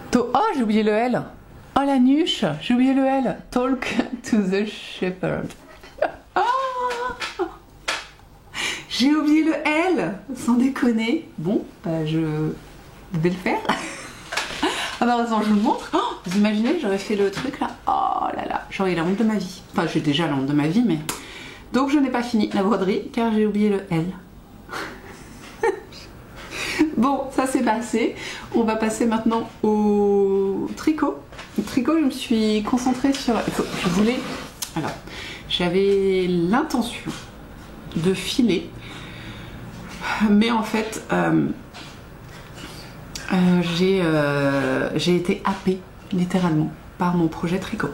to... Oh, j'ai oublié le L. Oh la nuche, j'ai oublié le L. Talk to the shepherd. Oh J'ai oublié le L, sans déconner. Bon, bah, je vais le faire. Ah bah heureusement, je vous le montre. Oh, vous imaginez, j'aurais fait le truc là. Oh là là, j'aurais eu la honte de ma vie. Enfin, j'ai déjà la honte de ma vie, mais... Donc, je n'ai pas fini la broderie, car j'ai oublié le L. Bon, ça c'est passé. On va passer maintenant au tricot. Le tricot, je me suis concentrée sur... Je voulais... Alors, j'avais l'intention de filer, mais en fait j'ai été happée littéralement par mon projet tricot.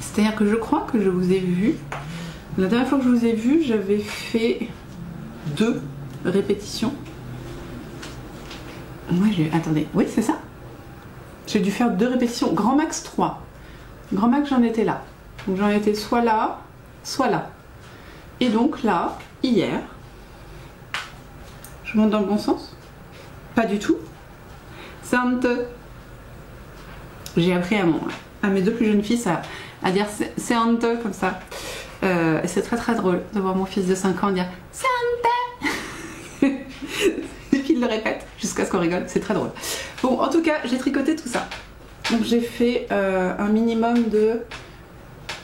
C'est à dire que je crois que je vous ai vu la dernière fois que je vous ai vu, j'avais fait 2 répétitions. Attendez, oui c'est ça, j'ai dû faire 2 répétitions, grand max 3. Grand max, j'en étais là, donc j'en étais soit là soit là. Et donc là, hier, je monte dans le bon sens? Pas du tout. Sante. J'ai appris à mes 2 plus jeunes fils à dire Sante comme ça. Et c'est très très drôle de voir mon fils de 5 ans dire Sante. Et puis il le répète jusqu'à ce qu'on rigole, c'est très drôle. Bon, en tout cas, j'ai tricoté tout ça. Donc j'ai fait un minimum de...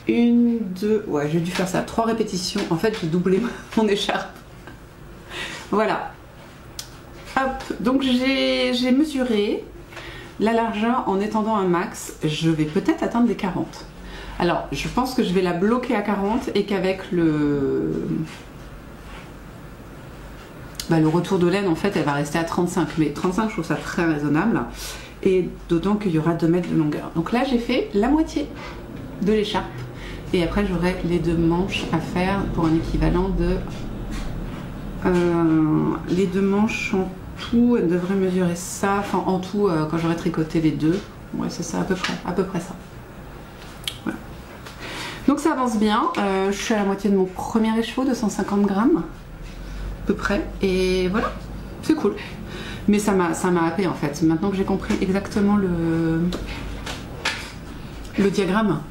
1, 2, ouais, j'ai dû faire ça, 3 répétitions. En fait, j'ai doublé mon écharpe. Voilà. Hop, donc j'ai mesuré la largeur en étendant un max. Je vais peut-être atteindre les 40. Alors, je pense que je vais la bloquer à 40 et qu'avec le retour de laine, en fait, elle va rester à 35. Mais 35, je trouve ça très raisonnable. Et d'autant qu'il y aura 2 mètres de longueur. Donc là, j'ai fait la moitié de l'écharpe. Et après j'aurai les 2 manches à faire pour un équivalent de... les 2 manches en tout, elles devraient mesurer ça. Enfin en tout, quand j'aurai tricoté les 2. Ouais c'est ça à peu près ça. Voilà. Donc ça avance bien. Je suis à la moitié de mon premier écheveau de 150 grammes. À peu près. Et voilà, c'est cool. Mais ça m'a happé en fait. Maintenant que j'ai compris exactement le diagramme.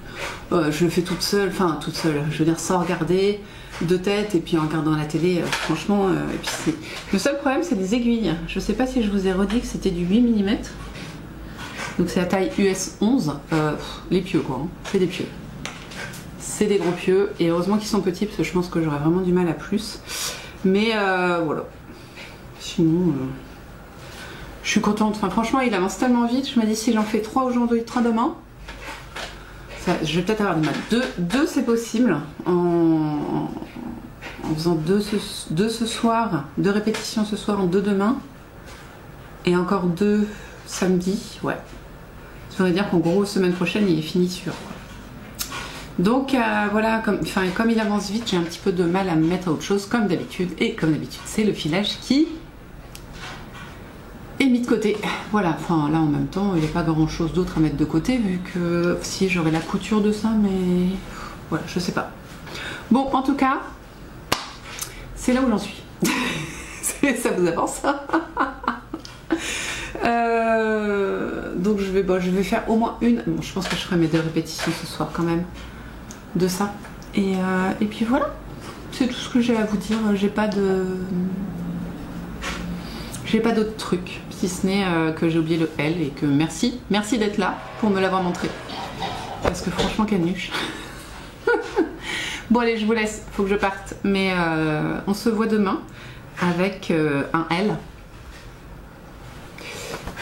Je le fais toute seule, je veux dire sans regarder de tête et puis en regardant la télé, franchement, et puis le seul problème c'est les aiguilles. Je sais pas si je vous ai redit que c'était du 8 mm, donc c'est la taille US 11, les pieux quoi, hein. C'est des pieux. C'est des gros pieux et heureusement qu'ils sont petits parce que je pense que j'aurais vraiment du mal à plus. Mais voilà, sinon je suis contente, enfin franchement il avance tellement vite, je me dis si j'en fais 3 aujourd'hui, 3 demain, je vais peut-être avoir du mal. 2 c'est possible en faisant 2 ce soir, 2 répétitions ce soir en 2 demain et encore 2 samedi, ouais. Ça veut dire qu'en gros semaine prochaine il est fini sûr. Donc voilà, comme il avance vite, j'ai un petit peu de mal à me mettre à autre chose comme d'habitude. Et comme d'habitude c'est le filage qui est mis de côté. Voilà, enfin là en même temps il n'y a pas grand chose d'autre à mettre de côté vu que si j'aurais la couture de ça, mais voilà, je sais pas. Bon, en tout cas, c'est là où j'en suis. Ça vous avance. Donc je vais faire au moins une. Bon, je pense que je ferai mes 2 répétitions ce soir quand même de ça. Et puis voilà, c'est tout ce que j'ai à vous dire. J'ai pas d'autres trucs, si ce n'est que j'ai oublié le L et que merci d'être là pour me l'avoir montré. Parce que franchement, canuche. Bon allez, je vous laisse, faut que je parte. Mais on se voit demain avec un L.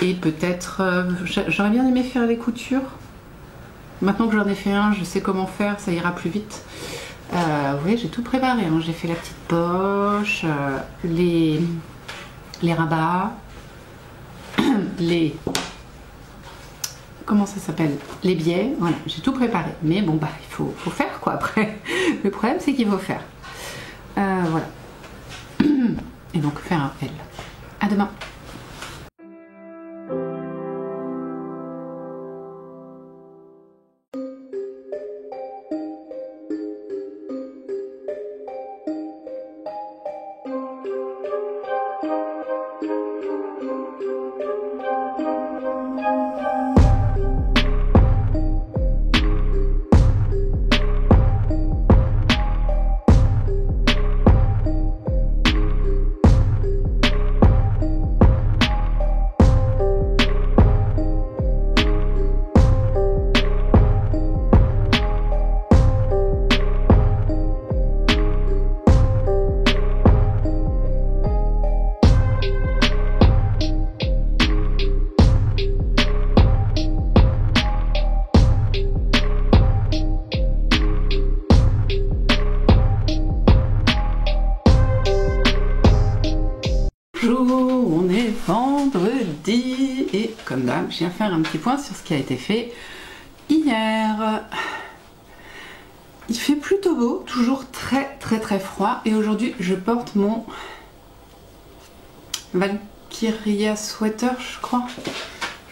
Et peut-être, j'aurais bien aimé faire les coutures. Maintenant que j'en ai fait un, je sais comment faire, ça ira plus vite. Vous voyez, j'ai tout préparé, hein. J'ai fait la petite poche, les rabats, comment ça s'appelle, les biais, voilà, j'ai tout préparé. Mais bon, bah, il faut faire quoi après. Le problème, c'est qu'il faut faire. Voilà. Et donc, faire un L. À demain. vendredi et comme d'hab, je viens faire un petit point sur ce qui a été fait hier. Il fait plutôt beau, toujours très froid et aujourd'hui je porte mon Valkyria sweater,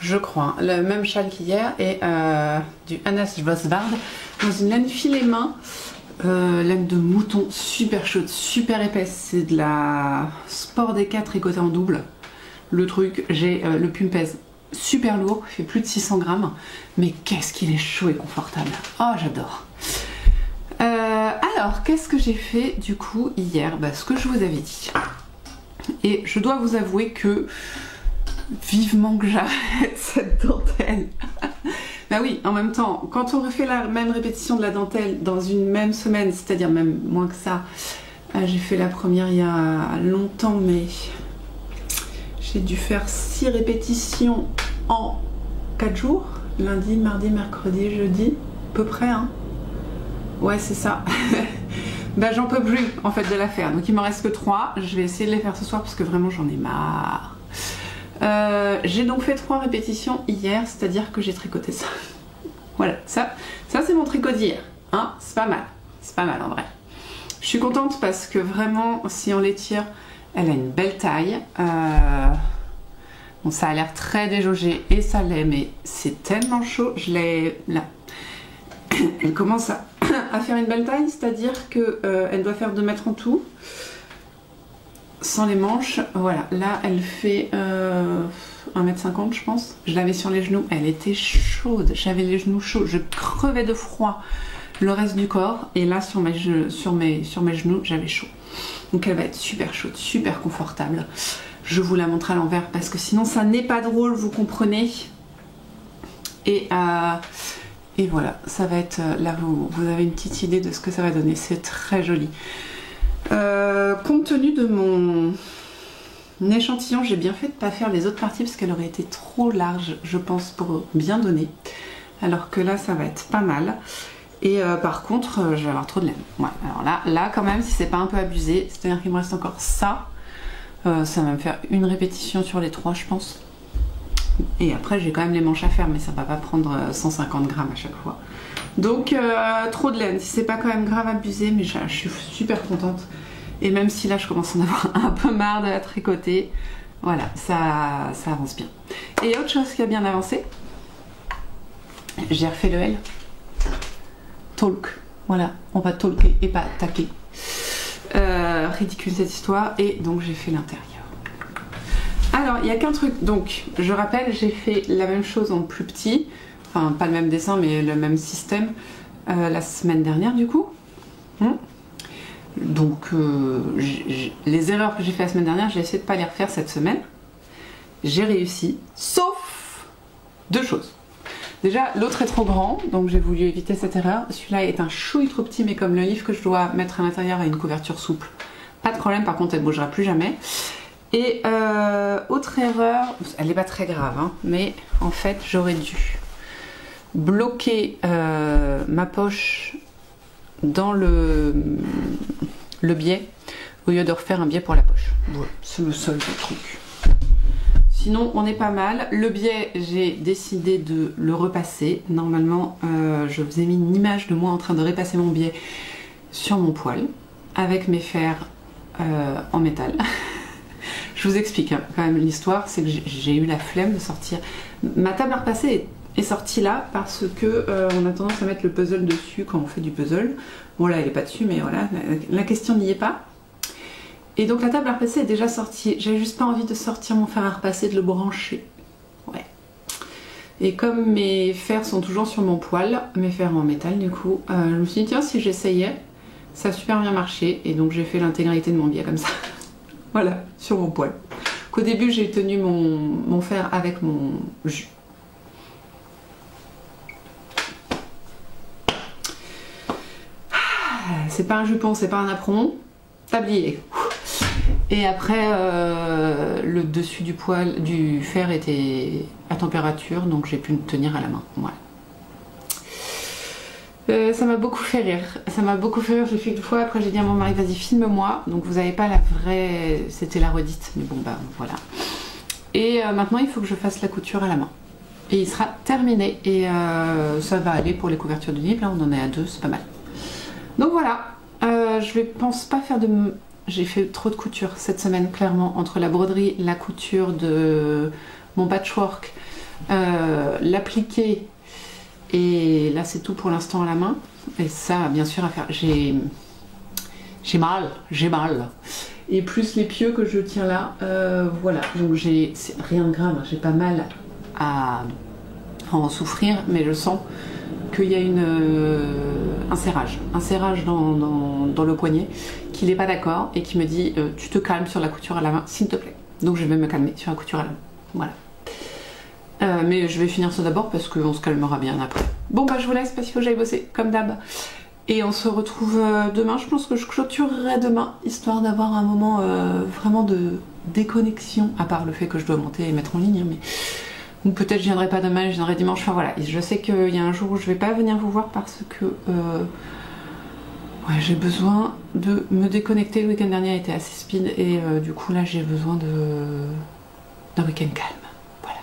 je crois, le même châle qu'hier et du Hannes Vosvard dans une laine filet main. Laine de mouton super chaude, super épaisse, c'est de la Sport D4 tricotée en double. Le truc, j'ai le pull pèse super lourd, il fait plus de 600 grammes, mais qu'est-ce qu'il est chaud et confortable. Oh, j'adore. Alors, qu'est-ce que j'ai fait du coup hier? Ce que je vous avais dit. Et je dois vous avouer que vivement que j'arrête cette dentelle. Bah oui, en même temps, quand on refait la même répétition de la dentelle dans une même semaine, c'est-à-dire même moins que ça, j'ai fait la première il y a longtemps, mais j'ai dû faire 6 répétitions en 4 jours, lundi, mardi, mercredi, jeudi, à peu près, hein. Ouais, c'est ça. Bah j'en peux plus en fait de la faire, donc il m'en reste que 3, je vais essayer de les faire ce soir parce que vraiment j'en ai marre. J'ai donc fait 3 répétitions hier, c'est-à-dire que j'ai tricoté ça. Voilà, ça c'est mon tricot d'hier, hein, c'est pas mal en vrai. Je suis contente parce que vraiment, si on l'étire, elle a une belle taille. Bon, ça a l'air très déjaugé et ça l'est, mais c'est tellement chaud, je l'ai là. Elle commence à faire une belle taille, c'est-à-dire que elle doit faire 2 mètres en tout. Sans les manches, voilà, là elle fait 1,50 m je pense. Je l'avais sur les genoux, elle était chaude, j'avais les genoux chauds, je crevais de froid le reste du corps et là sur mes genoux j'avais chaud. Donc elle va être super chaude, super confortable. Je vous la montre à l'envers parce que sinon ça n'est pas drôle, vous comprenez. Et voilà, ça va être, là vous avez une petite idée de ce que ça va donner, c'est très joli. Compte tenu de mon échantillon, j'ai bien fait de ne pas faire les autres parties parce qu'elle aurait été trop large, je pense, pour bien donner. Alors que là, ça va être pas mal. Et par contre, je vais avoir trop de laine. Ouais, alors là quand même, si c'est pas un peu abusé, c'est-à-dire qu'il me reste encore ça, ça va me faire une répétition sur les 3, je pense. Et après, j'ai quand même les manches à faire, mais ça va pas prendre 150 grammes à chaque fois. Donc trop de laine, si c'est pas quand même grave abusé, mais je suis super contente. Et même si là je commence à en avoir un peu marre de la tricoter, voilà, ça avance bien. Et autre chose qui a bien avancé, j'ai refait le L. Talk, voilà, on va talker et pas taquer. Ridicule cette histoire, et donc j'ai fait l'intérieur. Alors il n'y a qu'un truc, donc je rappelle, j'ai fait la même chose en plus petit. Enfin, pas le même dessin, mais le même système la semaine dernière, du coup. Donc, les erreurs que j'ai fait la semaine dernière, j'ai essayé de ne pas les refaire cette semaine. J'ai réussi, sauf 2 choses. Déjà, l'autre est trop grand, donc j'ai voulu éviter cette erreur. Celui-là est un chouille trop petit, mais comme le livre que je dois mettre à l'intérieur a une couverture souple, pas de problème, par contre, elle ne bougera plus jamais. Et autre erreur, elle n'est pas très grave, hein, mais en fait, j'aurais dû bloquer ma poche dans le biais au lieu de refaire un biais pour la poche. Voilà, c'est le seul truc. Sinon on est pas mal. Le biais, j'ai décidé de le repasser. Normalement je vous ai mis une image de moi en train de repasser mon biais sur mon poil avec mes fers en métal. Je vous explique hein, quand même l'histoire, c'est que j'ai eu la flemme de sortir. Ma table à repasser est sortie là parce que on a tendance à mettre le puzzle dessus quand on fait du puzzle. Bon là elle est pas dessus, mais voilà, la question n'y est pas. Et donc la table à repasser est déjà sortie. J'avais juste pas envie de sortir mon fer à repasser, de le brancher. Ouais. Et comme mes fers sont toujours sur mon poil, mes fers en métal du coup, je me suis dit tiens si j'essayais, ça a super bien marché. Et donc j'ai fait l'intégralité de mon biais comme ça. Voilà, sur mon poil. Qu'au début j'ai tenu mon fer avec mon jus. C'est pas un jupon, c'est pas un apron, tablier. Et après, le dessus du poil, du fer était à température, donc j'ai pu me tenir à la main. Voilà. Ça m'a beaucoup fait rire. Ça m'a beaucoup fait rire. J'ai fait une fois. Après, j'ai dit à mon mari, vas-y, filme-moi. Donc, vous n'avez pas la vraie. C'était la redite. Mais bon, bah voilà. Et maintenant il faut que je fasse la couture à la main. Et il sera terminé. Et ça va aller pour les couvertures de livre. Là on en est à 2, c'est pas mal. Donc voilà, je vais pense pas faire de... J'ai fait trop de couture cette semaine, clairement, entre la broderie, la couture de mon patchwork, l'appliqué, et là c'est tout pour l'instant à la main. Et ça, bien sûr, à faire. J'ai mal. Et plus les pieux que je tiens là, voilà. Donc c'est rien de grave, j'ai pas mal à en souffrir, mais je sens qu'il y a un serrage dans le poignet, qu'il n'est pas d'accord et qui me dit tu te calmes sur la couture à la main, s'il te plaît. Donc je vais me calmer sur la couture à la main. Voilà. Mais je vais finir ça d'abord parce qu'on se calmera bien après. Bon bah je vous laisse parce qu'il faut que j'aille bosser comme d'hab. Et on se retrouve demain. Je pense que je clôturerai demain, histoire d'avoir un moment vraiment de déconnexion, à part le fait que je dois monter et mettre en ligne. Mais... Ou peut-être je viendrai pas demain, je viendrai dimanche. Enfin voilà, je sais qu'il y a un jour où je vais pas venir vous voir parce que ouais, j'ai besoin de me déconnecter. Le week-end dernier a été assez speed et du coup là j'ai besoin d'un week-end calme. Voilà.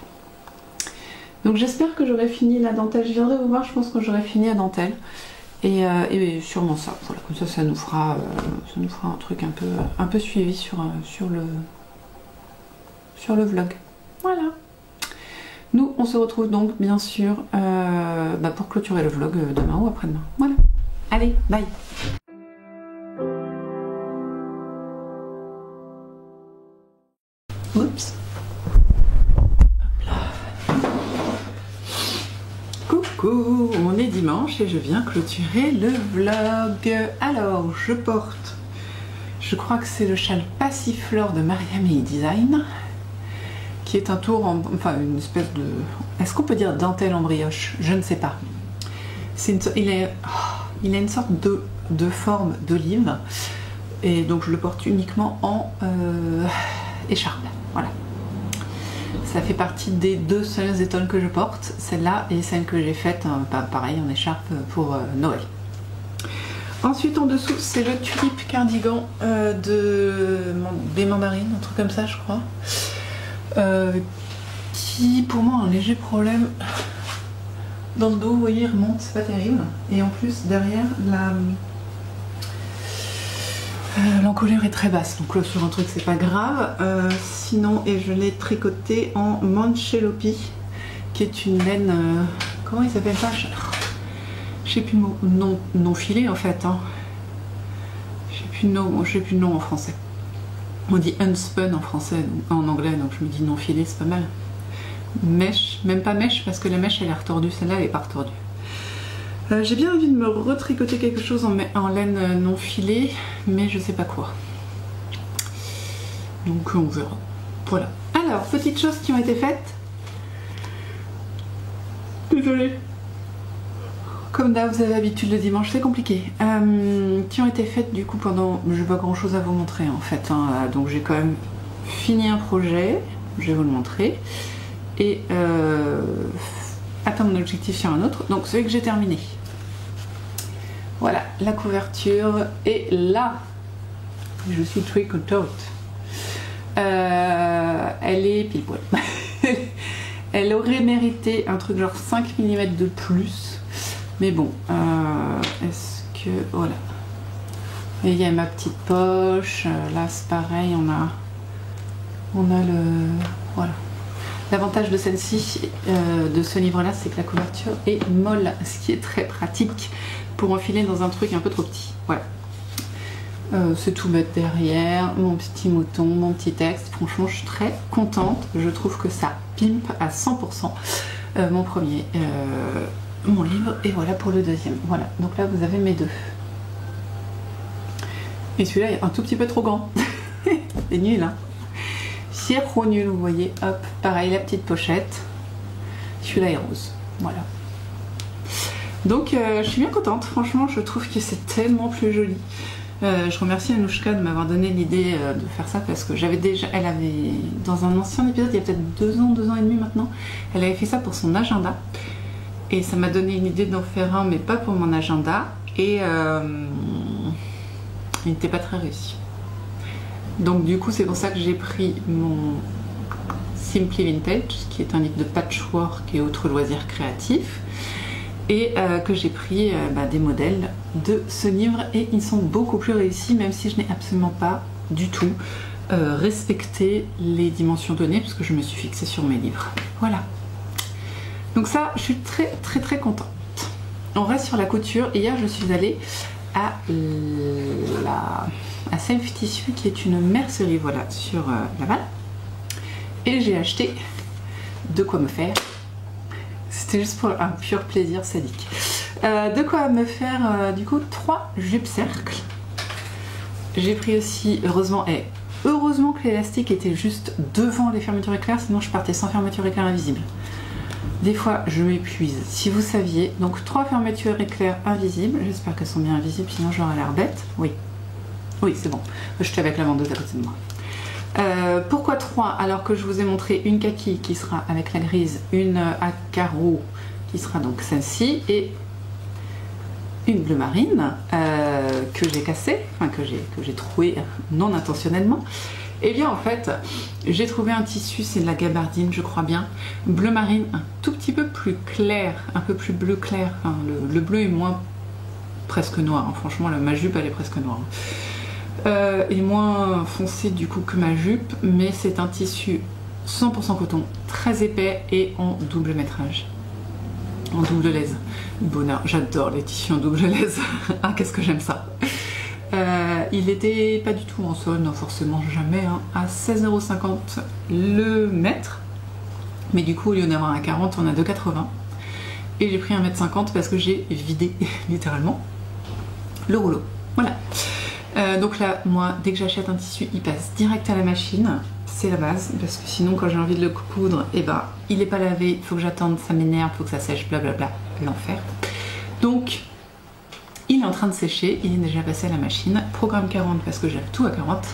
Donc j'espère que j'aurai fini la dentelle. Je viendrai vous voir, je pense que j'aurai fini la dentelle. Et sûrement ça. Voilà, comme ça nous fera un truc un peu suivi sur le vlog. Voilà. Nous, on se retrouve donc bien sûr pour clôturer le vlog demain ou après-demain. Voilà. Allez, bye. Oups. Hop là. Coucou, on est dimanche et je viens clôturer le vlog. Alors, je porte, je crois que c'est le châle Passiflore de Mariamei Design, qui est un tour, enfin une espèce de... Est-ce qu'on peut dire dentelle en brioche? Je ne sais pas. Il a une sorte de forme d'olive. Et donc je le porte uniquement en écharpe. Voilà. Ça fait partie des 2 seules étoiles que je porte. Celle-là et celle que j'ai faite, pareil, en écharpe pour Noël. Ensuite en dessous, c'est le Tulip Cardigan de des mandarines, un truc comme ça je crois. Qui pour moi a un léger problème dans le dos, vous voyez, il remonte, c'est pas terrible. Et en plus derrière l'encolure est très basse, donc là sur un truc c'est pas grave. Sinon, et je l'ai tricoté en Manchelopi, qui est une laine, comment il s'appelle ça? Je sais plus le mot, non filé en fait, hein. Je sais plus le nom en français. On dit unspun en français, en anglais, donc je me dis non filé, c'est pas mal. Mèche, même pas mèche parce que la mèche elle est retordue, celle-là elle est pas retordue. J'ai bien envie de me retricoter quelque chose en laine non filée, mais je sais pas quoi. Donc on verra. Voilà. Alors, petites choses qui ont été faites. Désolée. Comme d'hab, vous avez l'habitude le dimanche, c'est compliqué. Qui ont été faites du coup pendant... J'ai pas grand chose à vous montrer en fait. Hein. Donc j'ai quand même fini un projet, je vais vous le montrer. Et atteindre mon objectif sur un autre. Donc celui que j'ai terminé. Voilà, la couverture est là. Je suis très contente. Elle est pile poil. Elle aurait mérité un truc genre 5 mm de plus. Mais bon, est-ce que... Voilà. Et il y a ma petite poche. Là, c'est pareil, on a le... Voilà. L'avantage de celle-ci, de ce livre-là, c'est que la couverture est molle, ce qui est très pratique pour enfiler dans un truc un peu trop petit. Voilà. C'est tout bête derrière, mon petit mouton, mon petit texte. Franchement, je suis très contente. Je trouve que ça pimpe à 100% mon livre. Et voilà pour le deuxième. Voilà, donc là, vous avez mes deux. Et celui-là est un tout petit peu trop grand. C'est nul, hein. C'est trop nul, vous voyez. Hop, pareil, la petite pochette. Celui-là est rose. Voilà. Donc, je suis bien contente. Franchement, je trouve que c'est tellement plus joli. Je remercie Anouchka de m'avoir donné l'idée de faire ça parce que j'avais déjà... Elle avait, dans un ancien épisode, il y a peut-être 2 ans et demi maintenant, elle avait fait ça pour son agenda. Et ça m'a donné une idée d'en faire un, mais pas pour mon agenda. Et il n'était pas très réussi. Donc du coup, c'est pour ça que j'ai pris mon Simply Vintage, qui est un livre de patchwork et autres loisirs créatifs, et que j'ai pris des modèles de ce livre, et ils sont beaucoup plus réussis, même si je n'ai absolument pas du tout respecté les dimensions données, parce que je me suis fixée sur mes livres. Voilà. Donc ça, je suis très contente. On reste sur la couture, et hier je suis allée à Self Tissue, qui est une mercerie, voilà, sur Laval, et j'ai acheté de quoi me faire. C'était juste pour un pur plaisir sadique. De quoi me faire du coup 3 jupes cercles. J'ai pris aussi, heureusement que l'élastique était juste devant les fermetures éclairs, sinon je partais sans fermeture éclair invisible. Des fois je m'épuise, si vous saviez. Donc 3 fermetures éclairs invisibles, j'espère qu'elles sont bien invisibles, sinon j'aurais l'air bête. Oui, c'est bon, je suis avec la vendeuse à côté de moi. Pourquoi 3 alors que je vous ai montré une kaki qui sera avec la grise, une à carreaux qui sera donc celle-ci, et une bleu marine que j'ai cassée, enfin que j'ai troué non intentionnellement. Et bien en fait j'ai trouvé un tissu, c'est de la gabardine je crois bien, bleu marine un tout petit peu plus clair, un peu plus bleu clair, enfin, le bleu est moins presque noir, hein. Franchement ma jupe elle est presque noire. Et moins foncé du coup que ma jupe, mais c'est un tissu 100% coton, très épais et en double métrage, en double laise. Bonheur, j'adore les tissus en double laise. Ah, qu'est-ce que j'aime ça. Il était pas du tout en solde, non forcément jamais, hein, à 16,50 € le mètre, mais du coup au lieu d'avoir un 40 on a 2,80 €, et j'ai pris 1,50 m parce que j'ai vidé littéralement le rouleau. Voilà. Donc là, moi, dès que j'achète un tissu, il passe direct à la machine, c'est la base, parce que sinon, quand j'ai envie de le coudre, il n'est pas lavé, il faut que j'attende, ça m'énerve, il faut que ça sèche, blablabla, l'enfer. Donc, il est en train de sécher, il est déjà passé à la machine, programme 40 parce que j'ai tout à 40,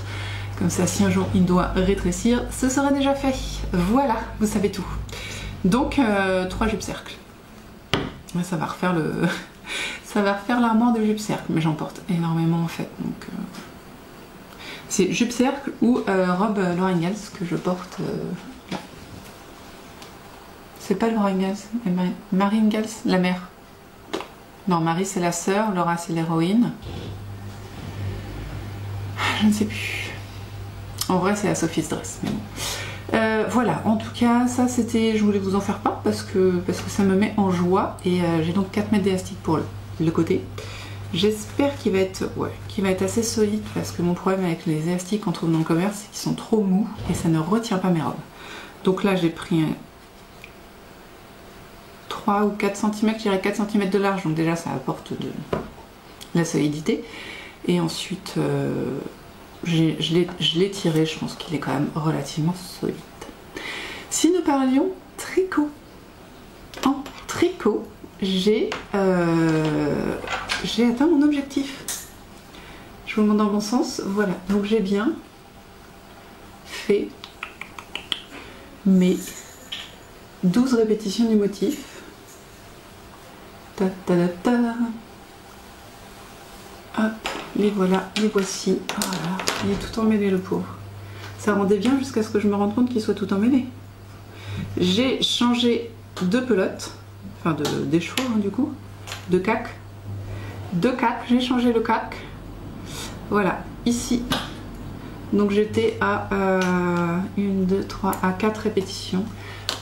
comme ça, si un jour il doit rétrécir, ce sera déjà fait. Voilà, vous savez tout. Donc, 3 jupes cercles. Ça va refaire le... Ça va refaire l'armoire de jupe cercle, mais j'en porte énormément en fait. Donc, c'est jupe cercle ou robe Laura Ingalls que je porte là. C'est pas Laura Ingalls, Marie Ingalls, la mère. Non, Marie c'est la sœur, Laura c'est l'héroïne. Je ne sais plus. En vrai c'est la Sophie's Dress, mais bon. Voilà, en tout cas, ça c'était, je voulais vous en faire part parce que ça me met en joie, et j'ai donc 4 mètres d'élastique pour le côté. J'espère qu'il va être assez solide, parce que mon problème avec les élastiques qu'on trouve dans le commerce, c'est qu'ils sont trop mous et ça ne retient pas mes robes. Donc là j'ai pris 3 ou 4 cm, je dirais 4 cm de large, donc déjà ça apporte de la solidité. Et ensuite je l'ai tiré, je pense qu'il est quand même relativement solide. Si nous parlions tricot, en tricot, j'ai atteint mon objectif. Je vous le montre dans le bon sens. Voilà, donc j'ai bien fait mes 12 répétitions du motif. Ta ta ta ta. Hop, les voilà, les voici. Voilà, il est tout emmêlé le pauvre. Ça rendait bien jusqu'à ce que je me rende compte qu'il soit tout emmêlé. J'ai changé de pelote, enfin des chevaux hein, du coup, de cac. J'ai changé le cac. Voilà, ici. Donc j'étais à 1, 2, 3, à 4 répétitions.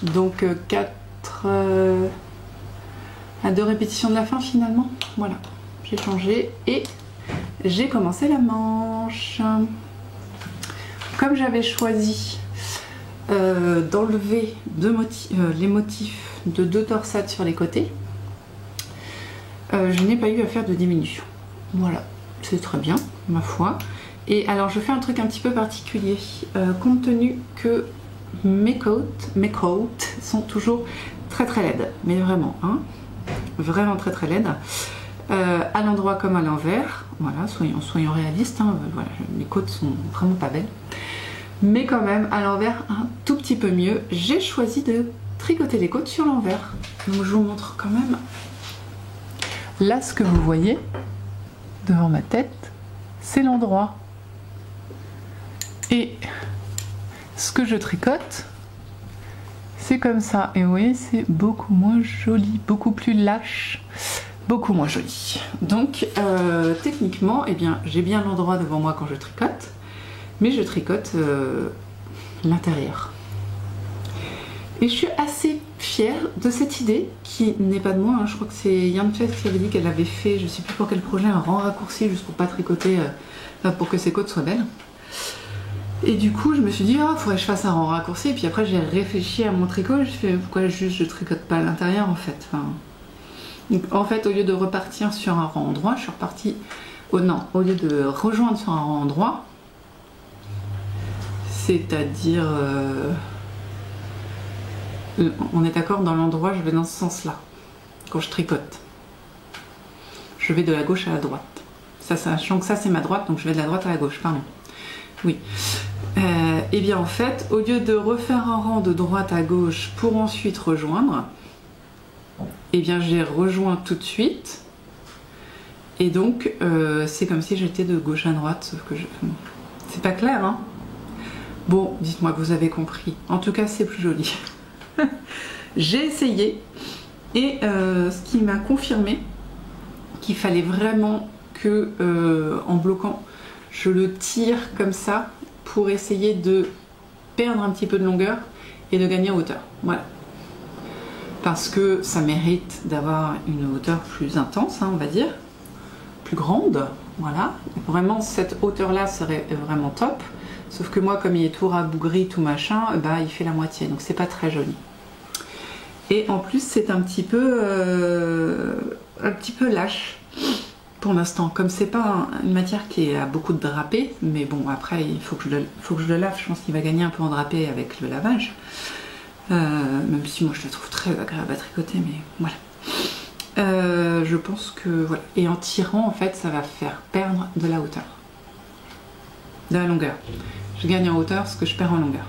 Donc 4 à 2 répétitions de la fin finalement. Voilà, j'ai changé et j'ai commencé la manche. Comme j'avais choisi d'enlever les motifs de 2 torsades sur les côtés, je n'ai pas eu à faire de diminution. Voilà, c'est très bien, ma foi. Et alors je fais un truc un petit peu particulier, compte tenu que mes côtes sont toujours très laides, mais vraiment, hein, vraiment très laides, à l'endroit comme à l'envers. Voilà, soyons réalistes, hein, voilà, mes côtes sont vraiment pas belles. Mais quand même, à l'envers, un tout petit peu mieux. J'ai choisi de tricoter les côtes sur l'envers. Donc je vous montre quand même. Là, ce que vous voyez devant ma tête, c'est l'endroit. Et ce que je tricote, c'est comme ça. Et vous voyez, c'est beaucoup moins joli, beaucoup plus lâche, beaucoup moins joli. Donc, techniquement, eh bien, j'ai bien l'endroit devant moi quand je tricote, mais je tricote l'intérieur. Et je suis assez fière de cette idée, qui n'est pas de moi, hein. Je crois que c'est Yann Fest qui avait dit qu'elle avait fait, je ne sais plus pour quel projet, un rang raccourci juste pour pas tricoter, pour que ses côtes soient belles. Et du coup, je me suis dit, il faudrait que je fasse un rang raccourci. Et puis après, j'ai réfléchi à mon tricot et je fais, pourquoi juste je tricote pas à l'intérieur en fait. Donc, en fait, au lieu de repartir sur un rang droit, je suis repartie, au lieu de rejoindre sur un rang droit, c'est-à-dire... on est d'accord, dans l'endroit, je vais dans ce sens-là, quand je tricote. Je vais de la gauche à la droite. Ça, sachant que ça, c'est ma droite, donc je vais de la droite à la gauche, pardon. Oui. Et bien en fait, au lieu de refaire un rang de droite à gauche pour ensuite rejoindre, et bien j'ai rejoint tout de suite. Et donc, c'est comme si j'étais de gauche à droite, sauf que c'est pas clair, hein? Bon, dites-moi que vous avez compris. En tout cas, c'est plus joli. J'ai essayé et ce qui m'a confirmé qu'il fallait vraiment que en bloquant je le tire comme ça pour essayer de perdre un petit peu de longueur et de gagner en hauteur, voilà, parce que ça mérite d'avoir une hauteur plus intense, hein, on va dire, plus grande, voilà. Vraiment cette hauteur là serait vraiment top, sauf que moi comme il est tout rabougri, tout machin, bah il fait la moitié, donc c'est pas très joli. Et en plus c'est un petit peu lâche pour l'instant, comme c'est pas une matière qui a beaucoup de drapé, mais bon après il faut que je le lave, je pense qu'il va gagner un peu en drapé avec le lavage, même si moi je le trouve très agréable à tricoter, mais voilà. Je pense que voilà, et en tirant en fait ça va faire perdre de la hauteur, de la longueur. Je gagne en hauteur ce que je perds en longueur.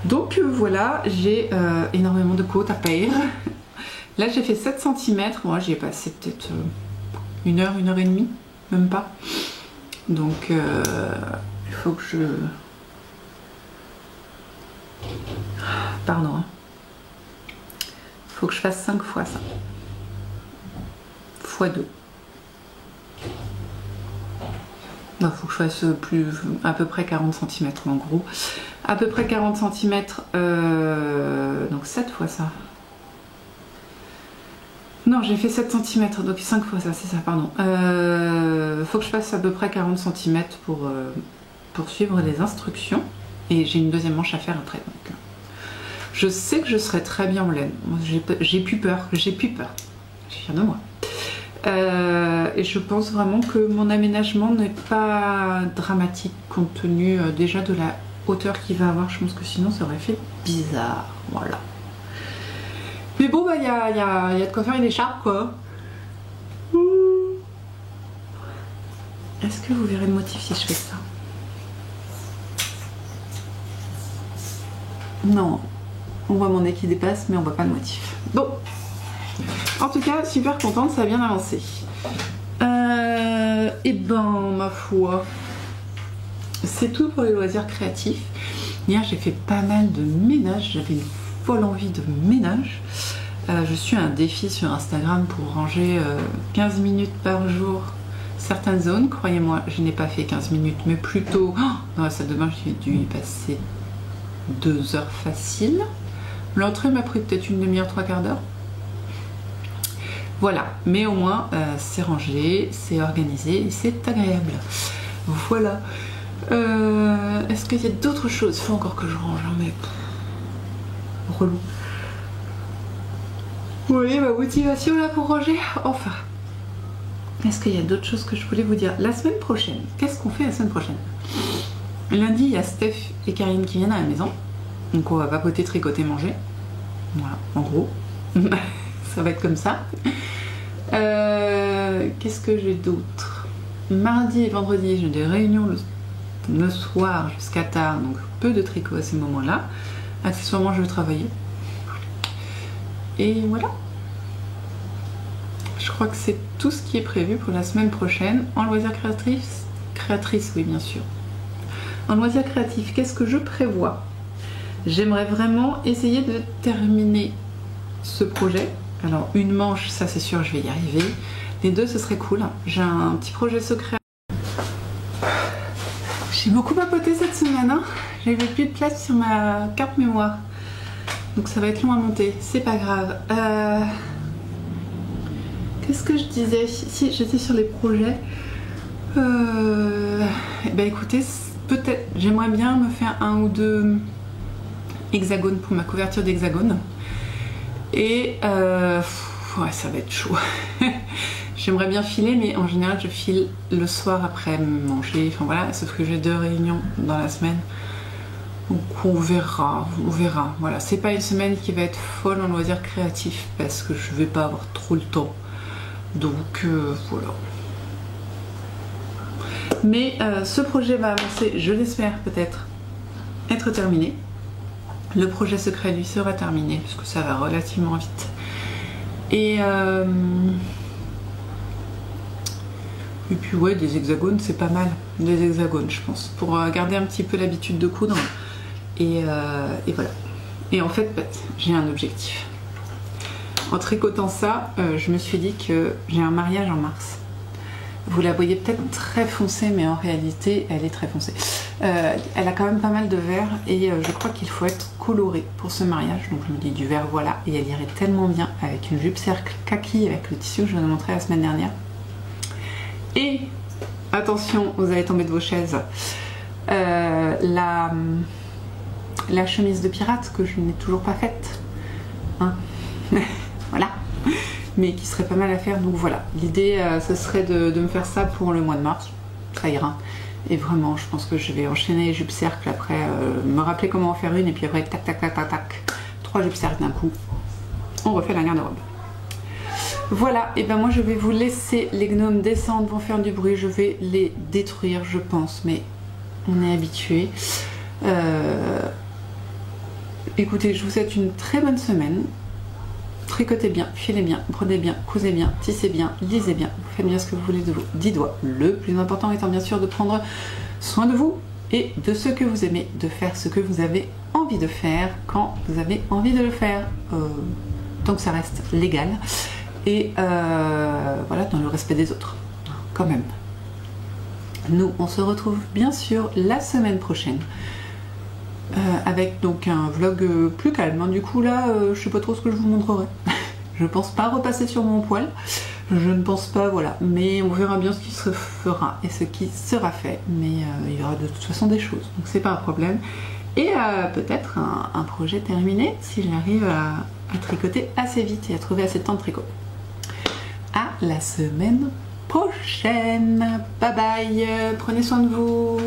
Donc voilà, j'ai énormément de côtes à peindre. Là j'ai fait 7 cm, moi j'y ai passé peut-être 1 heure, 1 heure et demie, même pas. Donc il faut que je... Pardon. Il faut que je fasse 5 fois ça. Fois 2. Il faut que je fasse à peu près 40 cm en gros. À peu près 40 cm, donc 7 fois ça. Non, j'ai fait 7 cm, donc 5 fois ça, c'est ça, pardon. Faut que je fasse à peu près 40 cm pour suivre les instructions. Et j'ai une deuxième manche à faire après. Donc, je sais que je serai très bien en laine. J'ai plus peur, Je suis fière de moi. Et je pense vraiment que mon aménagement n'est pas dramatique compte tenu déjà de la hauteur qu'il va avoir. Je pense que sinon ça aurait fait bizarre. Voilà. Mais bon, bah, y a de quoi faire une écharpe, quoi. Est-ce que vous verrez le motif si je fais ça? Non. On voit mon nez qui dépasse, mais on voit pas le motif. Bon. En tout cas, super contente, ça a bien avancé. Et ben, ma foi, c'est tout pour les loisirs créatifs. Hier, j'ai fait pas mal de ménage. J'avais une folle envie de ménage. Je suis à un défi sur Instagram pour ranger 15 minutes par jour certaines zones. Croyez-moi, je n'ai pas fait 15 minutes, mais plutôt dans la salle de bain, j'ai dû y passer 2 heures facile. L'entrée m'a pris peut-être une demi-heure, 3/4 d'heure. Voilà, mais au moins c'est rangé, c'est organisé et c'est agréable. Voilà. Est-ce qu'il y a d'autres choses? Il faut encore que je range, hein, mais relou. Vous voyez ma motivation là pour ranger? Enfin. Est-ce qu'il y a d'autres choses que je voulais vous dire? La semaine prochaine, qu'est-ce qu'on fait la semaine prochaine? Lundi, il y a Steph et Karine qui viennent à la maison. Donc on va papoter, tricoter, manger. Voilà, en gros. Ça va être comme ça. Qu'est-ce que j'ai d'autre? Mardi et vendredi, j'ai des réunions le soir jusqu'à tard, donc peu de tricot à ces moments-là. Accessoirement, je vais travailler. Et voilà. Je crois que c'est tout ce qui est prévu pour la semaine prochaine. En loisirs créatrice, oui bien sûr. En loisirs créatifs, qu'est-ce que je prévois? J'aimerais vraiment essayer de terminer ce projet. Alors une manche, ça c'est sûr, je vais y arriver. Les deux, ce serait cool. J'ai un petit projet secret. J'ai beaucoup papoté cette semaine. Hein. J'avais plus de place sur ma carte mémoire. Donc ça va être long à monter. C'est pas grave. Qu'est-ce que je disais? Si j'étais sur les projets. Ben écoutez, peut-être, j'aimerais bien me faire 1 ou 2 hexagones pour ma couverture d'hexagone. Et ouais, ça va être chaud. J'aimerais bien filer, mais en général je file le soir après manger. Enfin voilà, sauf que j'ai 2 réunions dans la semaine. Donc on verra. Voilà, c'est pas une semaine qui va être folle en loisirs créatifs parce que je vais pas avoir trop le temps. Donc voilà. Mais ce projet va avancer, je l'espère peut-être, être terminé. Le projet secret lui sera terminé parce que ça va relativement vite. Et puis ouais, des hexagones, c'est pas mal. Des hexagones, je pense, pour garder un petit peu l'habitude de coudre. Et voilà. Et en fait, j'ai un objectif. En tricotant ça, je me suis dit que j'ai un mariage en mars. Vous la voyez peut-être très foncée, mais en réalité, elle est très foncée. Elle a quand même pas mal de vert et je crois qu'il faut être coloré pour ce mariage. Donc je me dis du vert, voilà. Et elle irait tellement bien avec une jupe cercle kaki avec le tissu que je vous ai montré la semaine dernière. Et attention, vous allez tomber de vos chaises. La chemise de pirate que je n'ai toujours pas faite. Hein. Voilà. Mais qui serait pas mal à faire, donc voilà. L'idée, ce serait de me faire ça pour le mois de mars. Ça ira. Et vraiment, je pense que je vais enchaîner les jupes cercles après, me rappeler comment en faire une, et puis après, tac, tac, tac, tac, tac. 3 jupes cercles d'un coup. On refait la garde-robe. Voilà, et ben moi je vais vous laisser les gnomes descendre, vont faire du bruit, je vais les détruire, je pense, mais on est habitué. Écoutez, je vous souhaite une très bonne semaine. Tricotez bien, filez bien, brodez bien, cousez bien, tissez bien, lisez bien, faites bien ce que vous voulez de vos 10 doigts. Le plus important étant bien sûr de prendre soin de vous et de ce que vous aimez, de faire ce que vous avez envie de faire quand vous avez envie de le faire, tant que ça reste légal et voilà, dans le respect des autres, quand même. Nous, on se retrouve bien sûr la semaine prochaine. Avec donc un vlog plus calme, hein. Du coup là je sais pas trop ce que je vous montrerai. Je pense pas repasser sur mon poil, je ne pense pas, voilà, mais on verra bien ce qui se fera et ce qui sera fait, mais il y aura de toute façon des choses, donc c'est pas un problème. Et peut-être un projet terminé si j'arrive à tricoter assez vite et à trouver assez de temps de tricot. À la semaine prochaine, bye bye, prenez soin de vous.